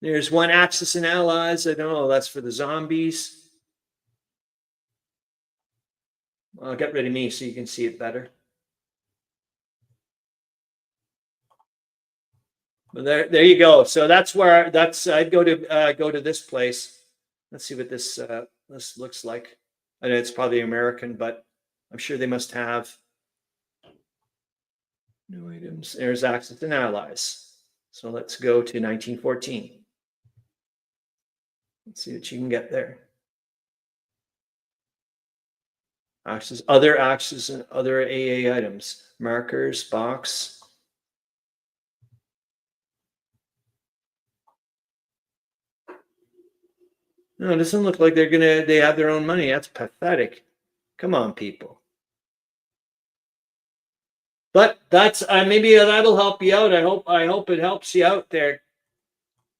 There's one Axis and Allies. I don't know. That's for the zombies. I'll get rid of me so you can see it better. Well, there you go. So that's where I'd go to this place. Let's see what this looks like. I know it's probably American, but I'm sure they must have new items. There's Axis and Allies. So let's go to 1914. Let's see what you can get there. Axis, and other AA items. Markers, box. No, it doesn't look like they have their own money. That's pathetic. Come on, people. But that's maybe that'll help you out. I hope it helps you out there.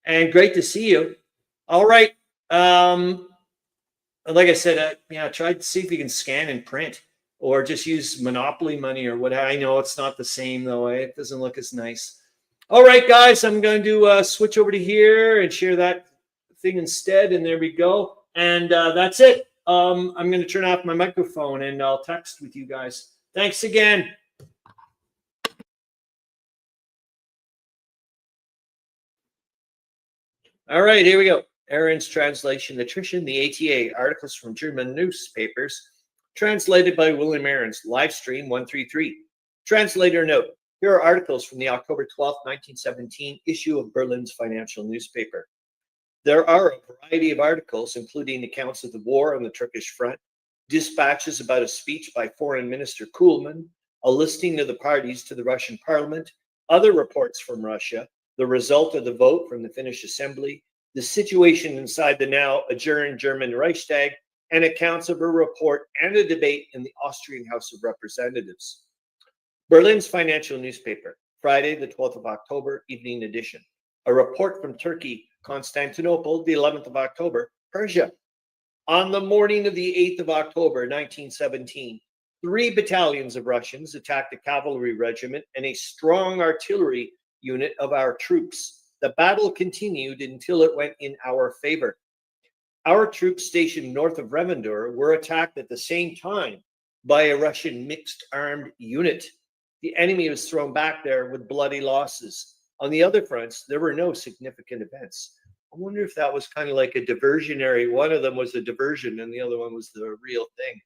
And great to see you. All right. Like I said, try to see if you can scan and print, or just use Monopoly money or what. I know it's not the same though. It doesn't look as nice. All right, guys, I'm going to switch over to here and share that thing instead. And there we go. And that's it. I'm going to turn off my microphone and I'll text with you guys. Thanks again. All right, here we go. Arends translation, attrition, the ATA, articles from German newspapers, translated by William Arends, live stream 133. Translator note, here are articles from the October 12, 1917 issue of Berlin's financial newspaper. There are a variety of articles, including accounts of the war on the Turkish front, dispatches about a speech by Foreign Minister Kuhlmann, a listing of the parties to the Russian parliament, other reports from Russia, the result of the vote from the Finnish assembly, the situation inside the now adjourned German Reichstag, and accounts of a report and a debate in the Austrian House of Representatives. Berlin's financial newspaper, Friday, the 12th of October, evening edition. A report from Turkey, Constantinople, the 11th of October, Persia. On the morning of the 8th of October, 1917, 3 battalions of Russians attacked a cavalry regiment and a strong artillery unit of our troops. The battle continued until it went in our favor. Our troops stationed north of Revendor were attacked at the same time by a Russian mixed armed unit. The enemy was thrown back there with bloody losses. On the other fronts, there were no significant events. I wonder if that was kind of like a diversionary. One of them was a diversion and the other one was the real thing.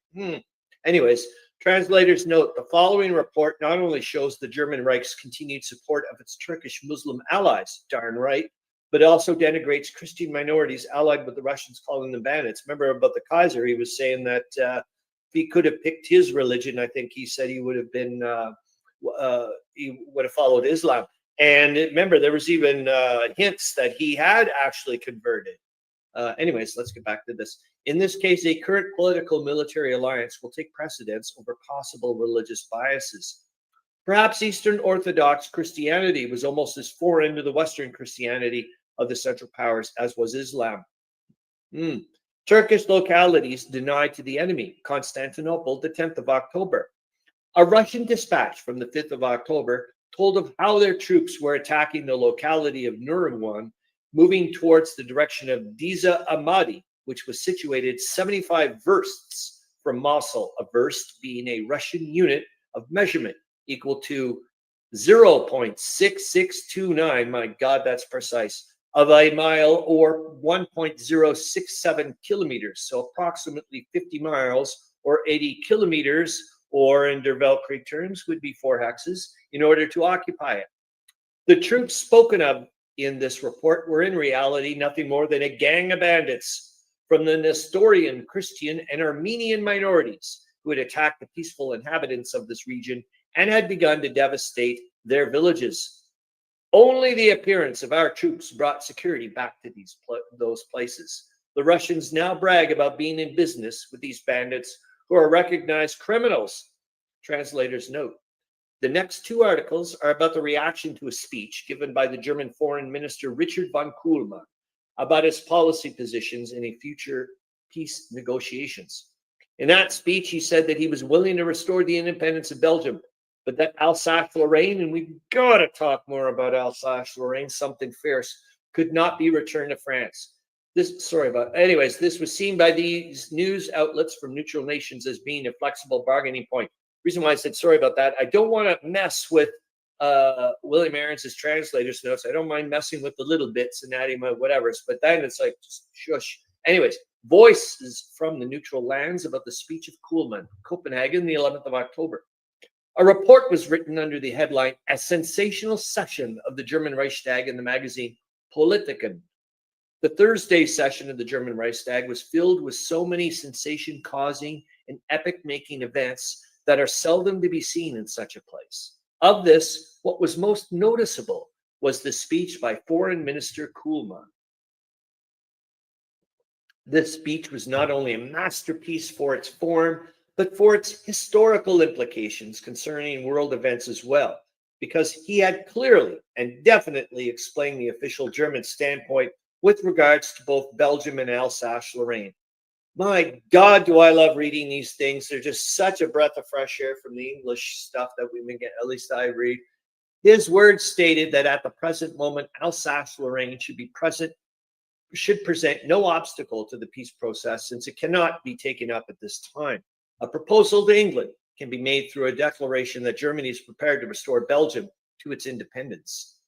Anyways, translator's note, the following report not only shows the German Reich's continued support of its Turkish Muslim allies, darn right, but also denigrates Christian minorities allied with the Russians, calling them bandits. Remember about the Kaiser, he was saying that if he could have picked his religion, I think he said he would have been, he would have followed Islam. And remember, there was even hints that he had actually converted. Anyways, let's get back to this. In this case, a current political military alliance will take precedence over possible religious biases. Perhaps Eastern Orthodox Christianity was almost as foreign to the Western Christianity of the Central Powers as was Islam. Turkish localities denied to the enemy. Constantinople, the 10th of October. A Russian dispatch from the 5th of October told of how their troops were attacking the locality of Nurwan, moving towards the direction of Diza Amadi, which was situated 75 versts from Mosul, a verst being a Russian unit of measurement equal to 0.6629, my God, that's precise, of a mile, or 1.067 kilometers, so approximately 50 miles or 80 kilometers, or in Der Weltkrieg terms would be 4 hexes, in order to occupy it. The troops spoken of in this report were in reality nothing more than a gang of bandits from the Nestorian, Christian, and Armenian minorities who had attacked the peaceful inhabitants of this region and had begun to devastate their villages. Only the appearance of our troops brought security back to those places. The Russians now brag about being in business with these bandits who are recognized criminals. Translator's note. The next 2 articles are about the reaction to a speech given by the German Foreign Minister Richard von Kuhlmann about his policy positions in a future peace negotiations. In that speech, he said that he was willing to restore the independence of Belgium, but that Alsace-Lorraine, and we've got to talk more about Alsace-Lorraine, something fierce, could not be returned to France. This was seen by these news outlets from neutral nations as being a flexible bargaining point. Reason why I said sorry about that, I don't want to mess with William Arends' translator's notes. I don't mind messing with the little bits and adding my whatevers, but then it's like, just shush. Anyways, voices from the neutral lands about the speech of Kuhlmann, Copenhagen, the 11th of October. A report was written under the headline, A Sensational Session of the German Reichstag in the magazine Politiken. The Thursday session of the German Reichstag was filled with so many sensation-causing and epic-making events that are seldom to be seen in such a place. Of this, what was most noticeable was the speech by Foreign Minister Kuhlmann. This speech was not only a masterpiece for its form, but for its historical implications concerning world events as well, because he had clearly and definitely explained the official German standpoint with regards to both Belgium and Alsace-Lorraine. My God, do I love reading these things. They're just such a breath of fresh air from the English stuff that we've been getting, at least I read. His words stated that at the present moment, Alsace-Lorraine should present no obstacle to the peace process, since it cannot be taken up at this time. A proposal to England can be made through a declaration that Germany is prepared to restore Belgium to its independence.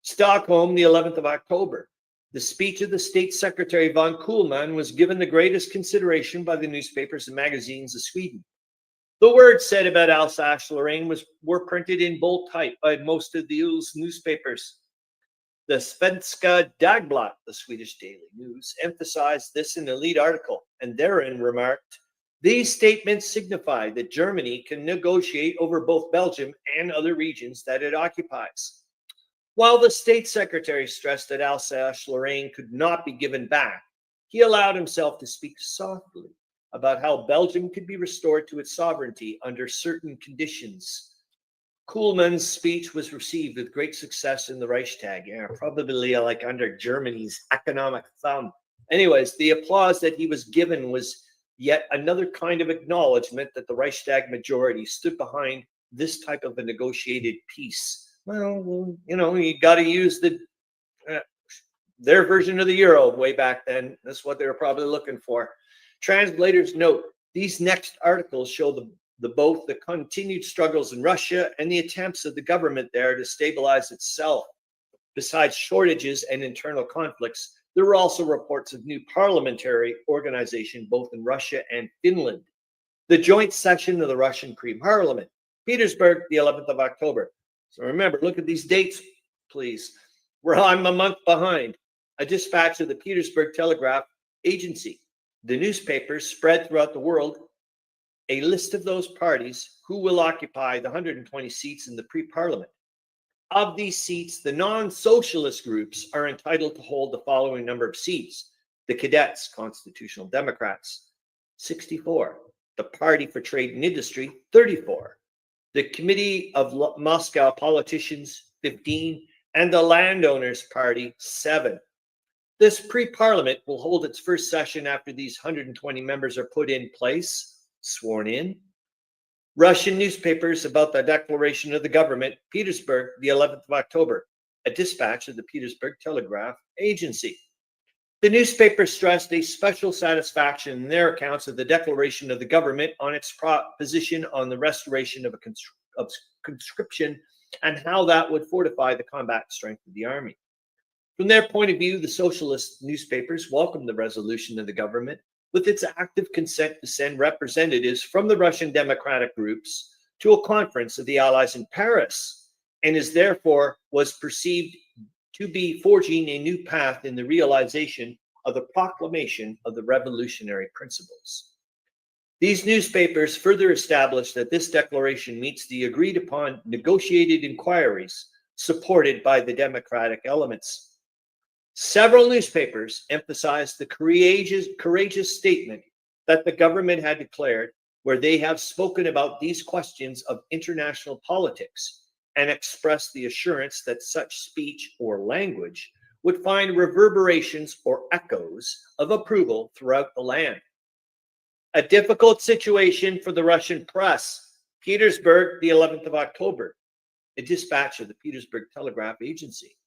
Stockholm, the 11th of October. The speech of the State Secretary von Kuhlmann was given the greatest consideration by the newspapers and magazines of Sweden. The words said about Alsace-Lorraine were printed in bold type by most of the newspapers. The Svenska Dagbladet, the Swedish daily news, emphasized this in a lead article, and therein remarked, these statements signify that Germany can negotiate over both Belgium and other regions that it occupies. While the State Secretary stressed that Alsace-Lorraine could not be given back, he allowed himself to speak softly about how Belgium could be restored to its sovereignty under certain conditions. Kuhlmann's speech was received with great success in the Reichstag, probably like under Germany's economic thumb. Anyways, the applause that he was given was yet another kind of acknowledgement that the Reichstag majority stood behind this type of a negotiated peace. Well, you got to use their version of the euro way back then. That's what they were probably looking for. Translators note, these next articles show both the continued struggles in Russia and the attempts of the government there to stabilize itself. Besides shortages and internal conflicts, there were also reports of new parliamentary organization both in Russia and Finland. The joint session of the Russian Parliament, Petersburg, the 11th of October. So remember, look at these dates, please. I'm a month behind. A dispatch of the Petersburg Telegraph Agency. The newspapers spread throughout the world a list of those parties who will occupy the 120 seats in the pre-parliament. Of these seats, the non-socialist groups are entitled to hold the following number of seats. The Cadets, Constitutional Democrats, 64. The Party for Trade and Industry, 34. The Committee of Moscow Politicians, 15. And the Landowners Party, 7. This pre-parliament will hold its first session after these 120 members are put in place, sworn in. Russian newspapers about the declaration of the government, Petersburg, the 11th of October, a dispatch of the Petersburg Telegraph Agency. The newspaper stressed a special satisfaction in their accounts of the declaration of the government on its position on the restoration of conscription and how that would fortify the combat strength of the army. From their point of view, the socialist newspapers welcomed the resolution of the government with its active consent to send representatives from the Russian democratic groups to a conference of the Allies in Paris, and was perceived to be forging a new path in the realization of the proclamation of the revolutionary principles. These newspapers further established that this declaration meets the agreed upon negotiated inquiries supported by the democratic elements. Several newspapers emphasized the courageous statement that the government had declared, where they have spoken about these questions of international politics and expressed the assurance that such speech or language would find reverberations or echoes of approval throughout the land. A difficult situation for the Russian press, Petersburg, the 11th of October, a dispatch of the Petersburg Telegraph Agency.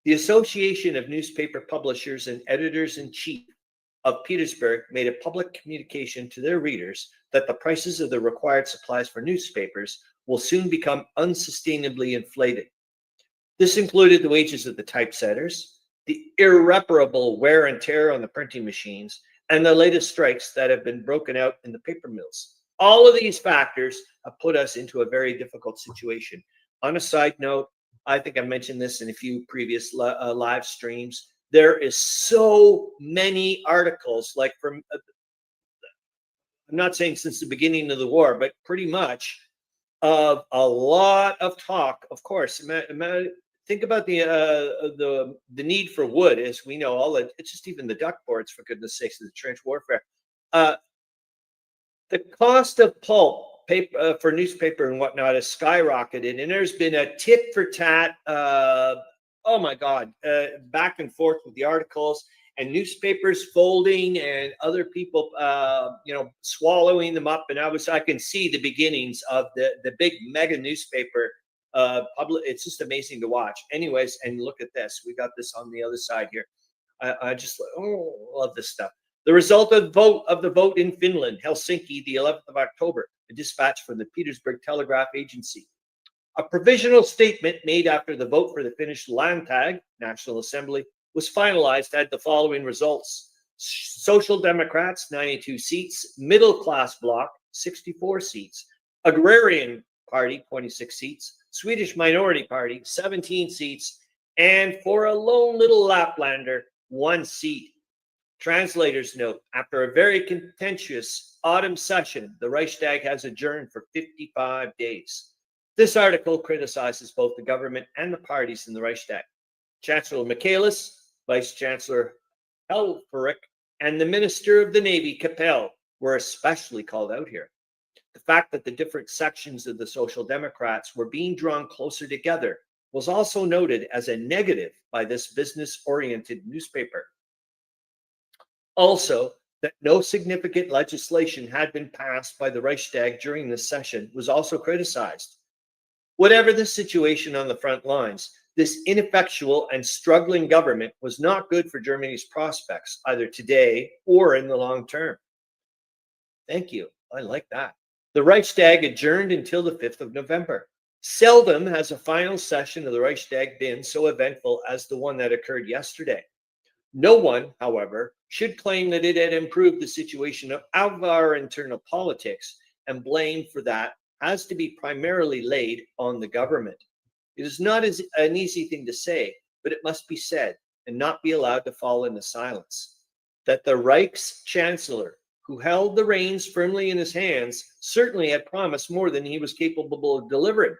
The Association of Newspaper Publishers and Editors-in-Chief of Petersburg made a public communication to their readers that the prices of the required supplies for newspapers will soon become unsustainably inflated. This included the wages of the typesetters, the irreparable wear and tear on the printing machines, and the latest strikes that have been broken out in the paper mills. All of these factors have put us into a very difficult situation. On a side note, I think I mentioned this in a few previous live streams. There is so many articles, like from, I'm not saying since the beginning of the war, but pretty much of a lot of talk. Of course, think about the need for wood, as we know. It's just even the duck boards, for goodness sakes, of the trench warfare. The cost of pulp paper for newspaper and whatnot has skyrocketed, and there's been a tit for tat. Oh my God, back and forth with the articles, and newspapers folding, and other people, swallowing them up. And I can see the beginnings of the big mega newspaper. It's just amazing to watch. Anyways, and look at this. We got this on the other side here. I just love this stuff. The result of the vote in Finland, Helsinki, the 11th of October, a dispatch from the Petersburg Telegraph Agency. A provisional statement made after the vote for the Finnish Landtag, National Assembly, was finalized, had the following results. Social Democrats, 92 seats. Middle Class Bloc, 64 seats. Agrarian Party, 26 seats. Swedish Minority Party, 17 seats. And for a lone little Laplander, 1 seat. Translator's note, after a very contentious autumn session, the Reichstag has adjourned for 55 days. This article criticizes both the government and the parties in the Reichstag. Chancellor Michaelis, Vice Chancellor Helfferich, and the Minister of the Navy, Capel, were especially called out here. The fact that the different sections of the Social Democrats were being drawn closer together was also noted as a negative by this business-oriented newspaper. Also, that no significant legislation had been passed by the Reichstag during this session was also criticized. Whatever the situation on the front lines, this ineffectual and struggling government was not good for Germany's prospects, either today or in the long term. Thank you. I like that. The Reichstag adjourned until the 5th of November. Seldom has a final session of the Reichstag been so eventful as the one that occurred yesterday. No one, however, should claim that it had improved the situation of our internal politics, and blame for that has to be primarily laid on the government. It is not an easy thing to say, but it must be said and not be allowed to fall into silence. That the Reich's chancellor, who held the reins firmly in his hands, certainly had promised more than he was capable of delivering.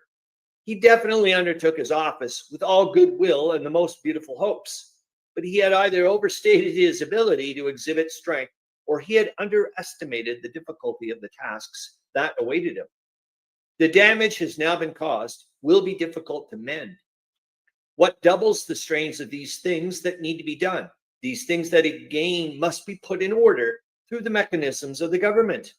He definitely undertook his office with all goodwill and the most beautiful hopes. But he had either overstated his ability to exhibit strength, or he had underestimated the difficulty of the tasks that awaited him. The damage has now been caused, will be difficult to mend. What doubles the strains of these things that need to be done? These things that again must be put in order through the mechanisms of the government.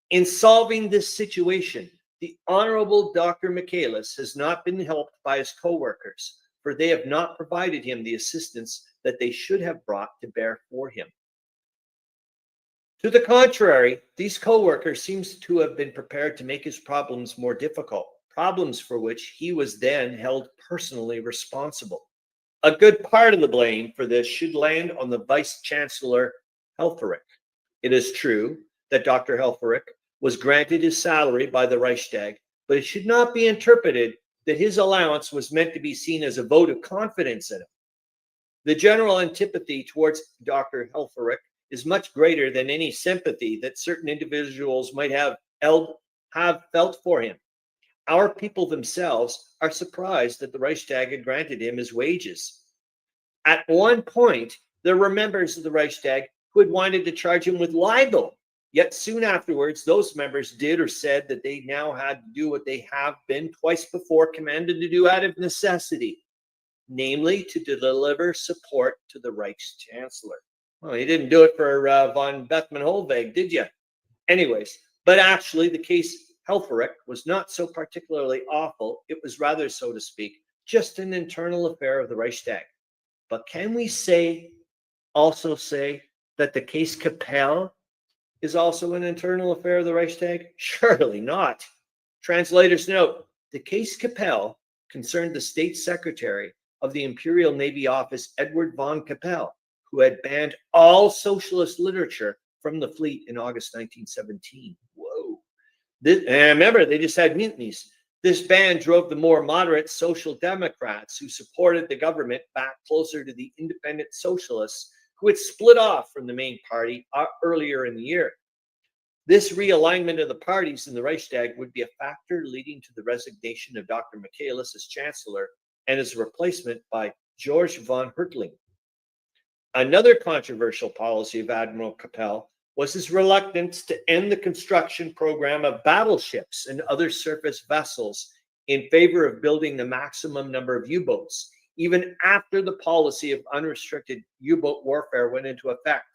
In solving this situation, the Honorable Dr. Michaelis has not been helped by his co-workers, for they have not provided him the assistance that they should have brought to bear for him. To the contrary, these co-workers seem to have been prepared to make his problems more difficult, problems for which he was then held personally responsible. A good part of the blame for this should land on the Vice Chancellor Helfferich. It is true that Dr. Helfferich was granted his salary by the Reichstag, but it should not be interpreted that his allowance was meant to be seen as a vote of confidence in him. The general antipathy towards Dr. Helfferich is much greater than any sympathy that certain individuals might have felt for him. Our people themselves are surprised that the Reichstag had granted him his wages. At one point, there were members of the Reichstag who had wanted to charge him with libel. Yet soon afterwards, those members did or said that they now had to do what they have been twice before commanded to do out of necessity, namely to deliver support to the Reichschancellor. Well, you didn't do it for von Bethmann-Hollweg, did you? Anyways, but actually the case Helfferich was not so particularly awful. It was rather, so to speak, just an internal affair of the Reichstag. But can we also say that the case Capelle is also an internal affair of the Reichstag? Surely not. Translator's note, the case Capelle concerned the state secretary of the Imperial Navy Office, Edward von Capelle, who had banned all socialist literature from the fleet in August 1917. Whoa. And remember, they just had mutinies. This ban drove the more moderate Social Democrats who supported the government back closer to the independent socialists who had split off from the main party earlier in the year. This realignment of the parties in the Reichstag would be a factor leading to the resignation of Dr. Michaelis as chancellor and his replacement by George von Hertling. Another controversial policy of Admiral Capelle was his reluctance to end the construction program of battleships and other surface vessels in favor of building the maximum number of U-boats, even after the policy of unrestricted U-boat warfare went into effect.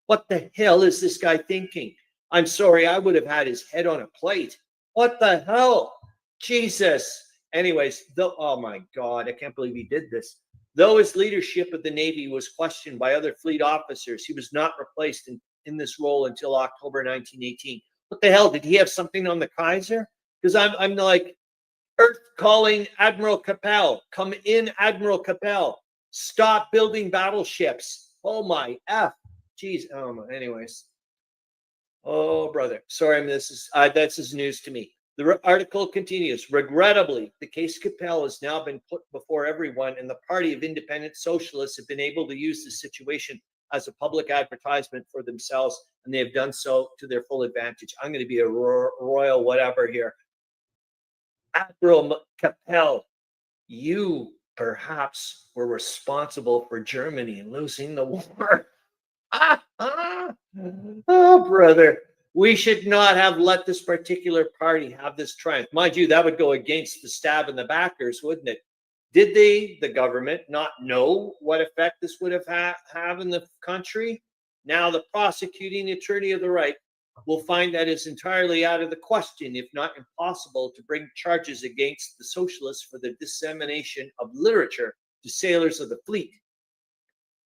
What the hell is this guy thinking? I'm sorry, I would have had his head on a plate. What the hell? Jesus. Anyways, oh my God, I can't believe he did this. Though his leadership of the Navy was questioned by other fleet officers, he was not replaced in this role until October 1918. What the hell? Did he have something on the Kaiser? Because I'm like, Earth calling Admiral Capelle. Come in, Admiral Capelle. Stop building battleships. Oh my F. Jeez. Anyways. Oh, brother. Sorry, that's his news to me. The article continues. Regrettably, the case Capelle has now been put before everyone, and the Party of Independent Socialists have been able to use the situation as a public advertisement for themselves, and they have done so to their full advantage. I'm going to be a royal whatever here. Admiral Capelle, you perhaps were responsible for Germany losing the war. Oh, brother. We should not have let this particular party have this triumph. Mind you, that would go against the stab and the backers, wouldn't it? Did the government, not know what effect this would have in the country? Now the prosecuting attorney of the right will find that it's entirely out of the question, if not impossible, to bring charges against the socialists for the dissemination of literature to sailors of the fleet.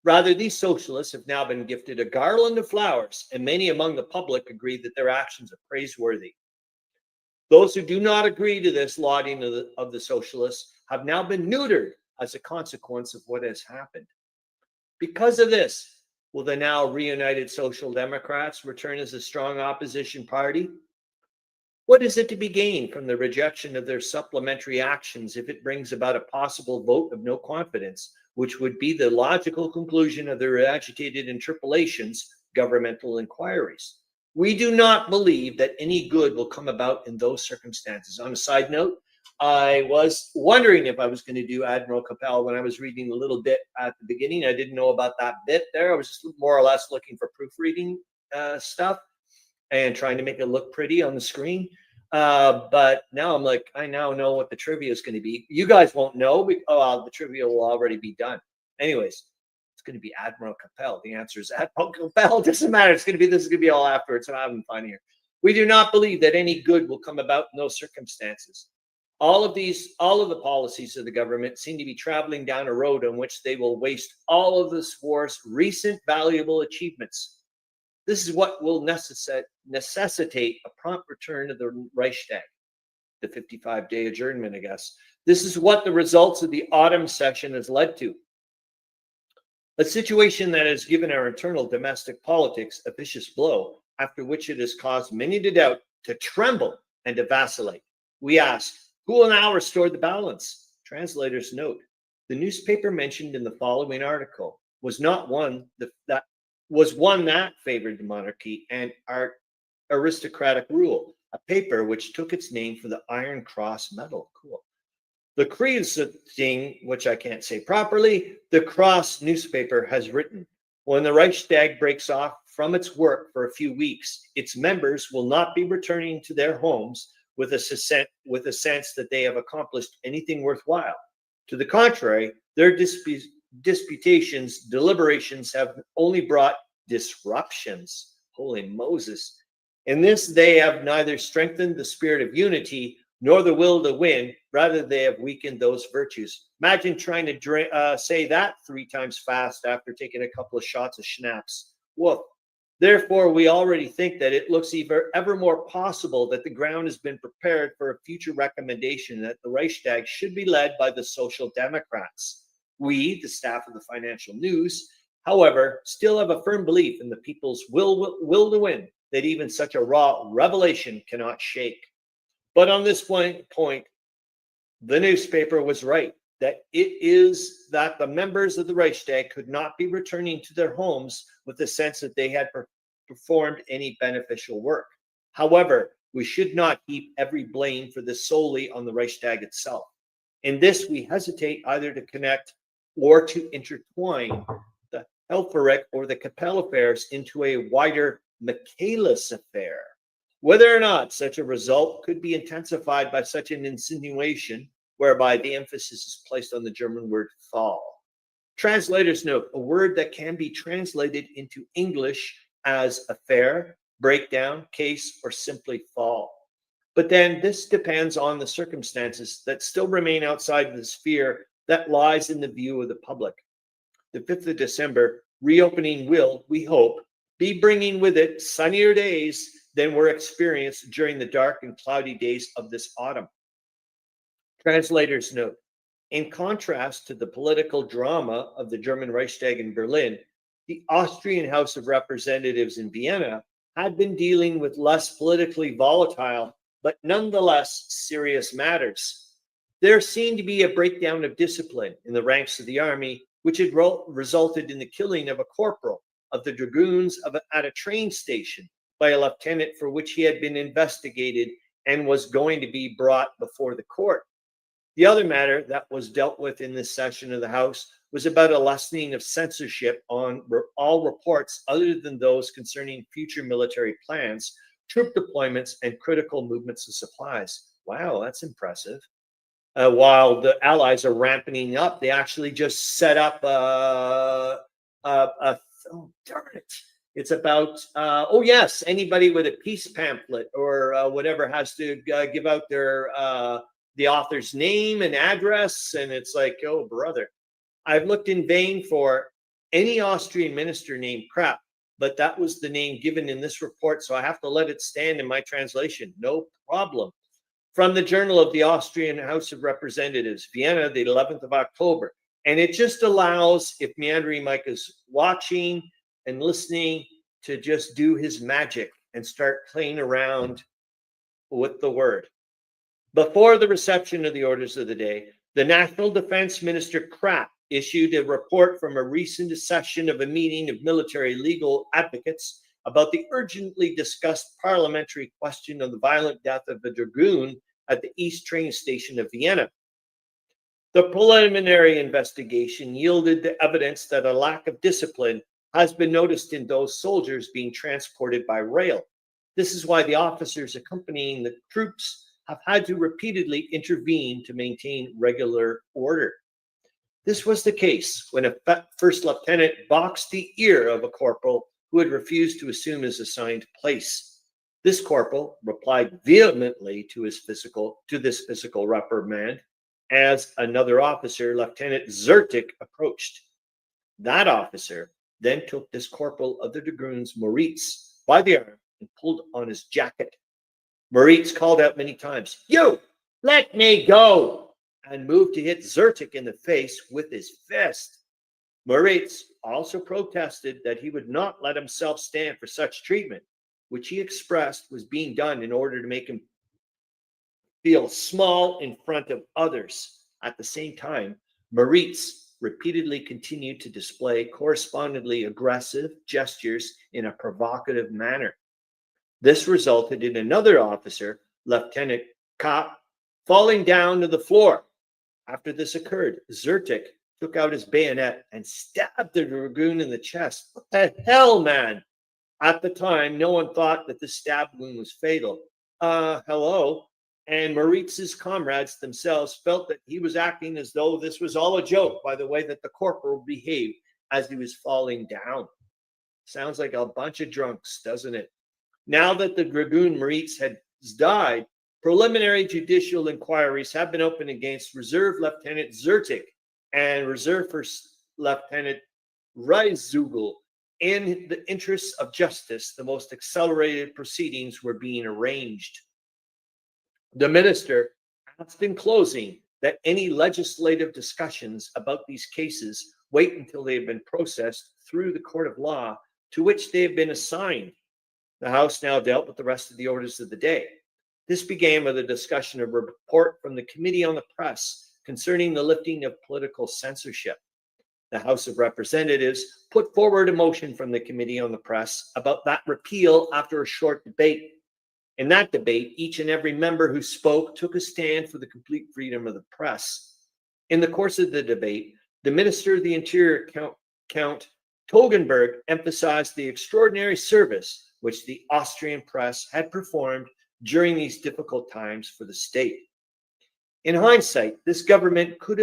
Rather, these socialists have now been gifted a garland of flowers, and many among the public agree that their actions are praiseworthy. Those who do not agree to this lauding of the socialists have now been neutered as a consequence of what has happened. Because of this, will the now reunited Social Democrats return as a strong opposition party? What is it to be gained from the rejection of their supplementary actions if it brings about a possible vote of no confidence, which would be the logical conclusion of their agitated interpellations, governmental inquiries? We do not believe that any good will come about in those circumstances. On a side note, I was wondering if I was going to do Admiral Capelle when I was reading a little bit at the beginning. I didn't know about that bit there. I was just more or less looking for proofreading stuff and trying to make it look pretty on the screen. But now I'm like, I now know what the trivia is going to be. You guys won't know. The trivia will already be done. Anyways, it's going to be Admiral Capelle. The answer is Admiral Capelle. It doesn't matter. This is going to be all afterwards. I'm having fun here. We do not believe that any good will come about in those circumstances. All of the policies of the government seem to be traveling down a road on which they will waste all of this war's recent valuable achievements. This is what will necessitate a prompt return of the Reichstag, the 55-day adjournment, I guess. This is what the results of the autumn session has led to. A situation that has given our internal domestic politics a vicious blow, after which it has caused many to doubt, to tremble, and to vacillate. We ask, who will now restore the balance? Translator's note. The newspaper mentioned in the following article was one that favored the monarchy and aristocratic rule, a paper which took its name from the Iron Cross medal. Cool. The Kreuzing, which I can't say properly, the Cross newspaper has written, when the Reichstag breaks off from its work for a few weeks, its members will not be returning to their homes with a sense that they have accomplished anything worthwhile. To the contrary, their deliberations have only brought disruptions. Holy Moses. In this, they have neither strengthened the spirit of unity nor the will to win. Rather, they have weakened those virtues. Imagine trying to say that 3 times fast after taking a couple of shots of schnapps. Woof. Therefore, we already think that it looks ever more possible that the ground has been prepared for a future recommendation that the Reichstag should be led by the Social Democrats. We, the staff of the Financial News, however, still have a firm belief in the people's will to win that even such a raw revelation cannot shake. But on this point, the newspaper was right, that it is that the members of the Reichstag could not be returning to their homes with the sense that they had performed any beneficial work. However, we should not heap every blame for this solely on the Reichstag itself. In this, we hesitate either to connect or to intertwine the Helfferich or the Capelle affairs into a wider Michaelis affair. Whether or not such a result could be intensified by such an insinuation, whereby the emphasis is placed on the German word fall. Translators note a word that can be translated into English as affair, breakdown, case, or simply fall. But then this depends on the circumstances that still remain outside the sphere that lies in the view of the public. The 5th of December, reopening will, we hope, be bringing with it sunnier days than were experienced during the dark and cloudy days of this autumn. Translators note, in contrast to the political drama of the German Reichstag in Berlin, the Austrian House of Representatives in Vienna had been dealing with less politically volatile, but nonetheless serious matters. There seemed to be a breakdown of discipline in the ranks of the army, which had resulted in the killing of a corporal of the dragoons at a train station by a lieutenant for which he had been investigated and was going to be brought before the court. The other matter that was dealt with in this session of the House was about a lessening of censorship on all reports other than those concerning future military plans, troop deployments, and critical movements of supplies. Wow, that's impressive. While the Allies are ramping up, they actually just set up oh, darn it. It's about, oh yes, anybody with a peace pamphlet or whatever has to give out their the author's name and address. And it's like, oh, brother, I've looked in vain for any Austrian minister named Crap, but that was the name given in this report. So I have to let it stand in my translation. No problem. From the Journal of the Austrian House of Representatives, Vienna, the 11th of October. And it just allows, if Meandering Mike is watching and listening, to just do his magic and start playing around with the word. Before the reception of the orders of the day, the National Defense Minister Krapp issued a report from a recent session of a meeting of military legal advocates about the urgently discussed parliamentary question of the violent death of a dragoon at the East train station of Vienna. The preliminary investigation yielded the evidence that a lack of discipline has been noticed in those soldiers being transported by rail. This is why the officers accompanying the troops have had to repeatedly intervene to maintain regular order. This was the case when a first lieutenant boxed the ear of a corporal who had refused to assume his assigned place. This corporal replied vehemently to this physical reprimand as another officer, Lieutenant Zertik, approached. That officer then took this corporal of the dragoons, Moritz, by the arm and pulled on his jacket. Moritz called out many times, "You, let me go," and moved to hit Zertik in the face with his fist. Moritz also protested that he would not let himself stand for such treatment, which he expressed was being done in order to make him feel small in front of others. At the same time, Moritz repeatedly continued to display correspondingly aggressive gestures in a provocative manner. This resulted in another officer, Lieutenant Kopp, falling down to the floor. After this occurred, Zertik took out his bayonet and stabbed the dragoon in the chest. What the hell, man? At the time, no one thought that the stab wound was fatal. Hello? And Moritz's comrades themselves felt that he was acting as though this was all a joke by the way that the corporal behaved as he was falling down. Sounds like a bunch of drunks, doesn't it? Now that the dragoon Moritz had died, Preliminary judicial inquiries have been opened against Reserve Lieutenant Zertik and Reserve First Lieutenant Reizugel. In the interests of justice, the most accelerated proceedings were being arranged. The minister asked in closing that any legislative discussions about these cases wait until they have been processed through the court of law to which they have been assigned. The House now dealt with the rest of the orders of the day. This began with a discussion of a report from the Committee on the Press concerning the lifting of political censorship. The House of Representatives put forward a motion from the Committee on the Press about that repeal after a short debate. In that debate, each and every member who spoke took a stand for the complete freedom of the press. In the course of the debate, the Minister of the Interior, Count Togenberg, emphasized the extraordinary service which the Austrian press had performed during these difficult times for the state. In hindsight, this government could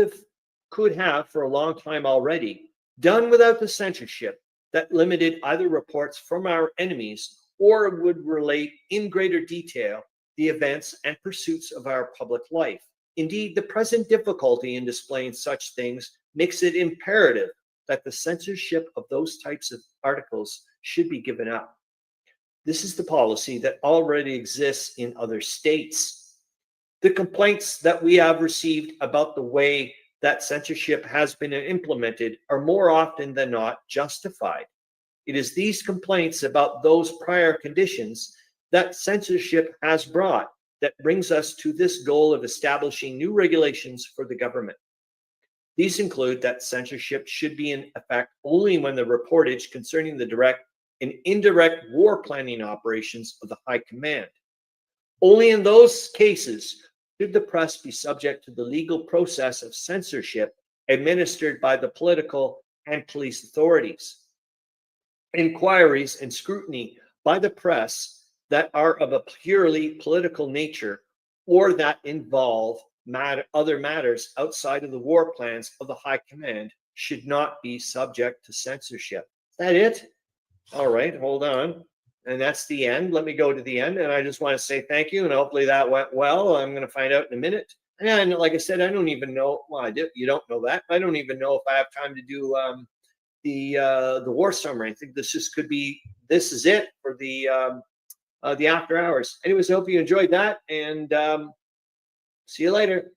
have for a long time already done without the censorship that limited either reports from our enemies or would relate in greater detail the events and pursuits of our public life. Indeed, the present difficulty in displaying such things makes it imperative that the censorship of those types of articles should be given up. This is the policy that already exists in other states. The complaints that we have received about the way that censorship has been implemented are more often than not justified. It is these complaints about those prior conditions that censorship has brought that brings us to this goal of establishing new regulations for the government. These include that censorship should be in effect only when the reportage concerning the direct and indirect war planning operations of the High Command. Only in those cases should the press be subject to the legal process of censorship administered by the political and police authorities. Inquiries and scrutiny by the press that are of a purely political nature or that involve other matters outside of the war plans of the High Command should not be subject to censorship. Is that it? All right, hold on. And that's the end. Let me go to the end. And I just want to say thank you. And hopefully that went well. I'm going to find out in a minute. And like I said, I don't even know. Well, I did. You don't know that. I don't even know if I have time to do the war summary. I think this just could be. This is it for the after hours. Anyways, I hope you enjoyed that. And see you later.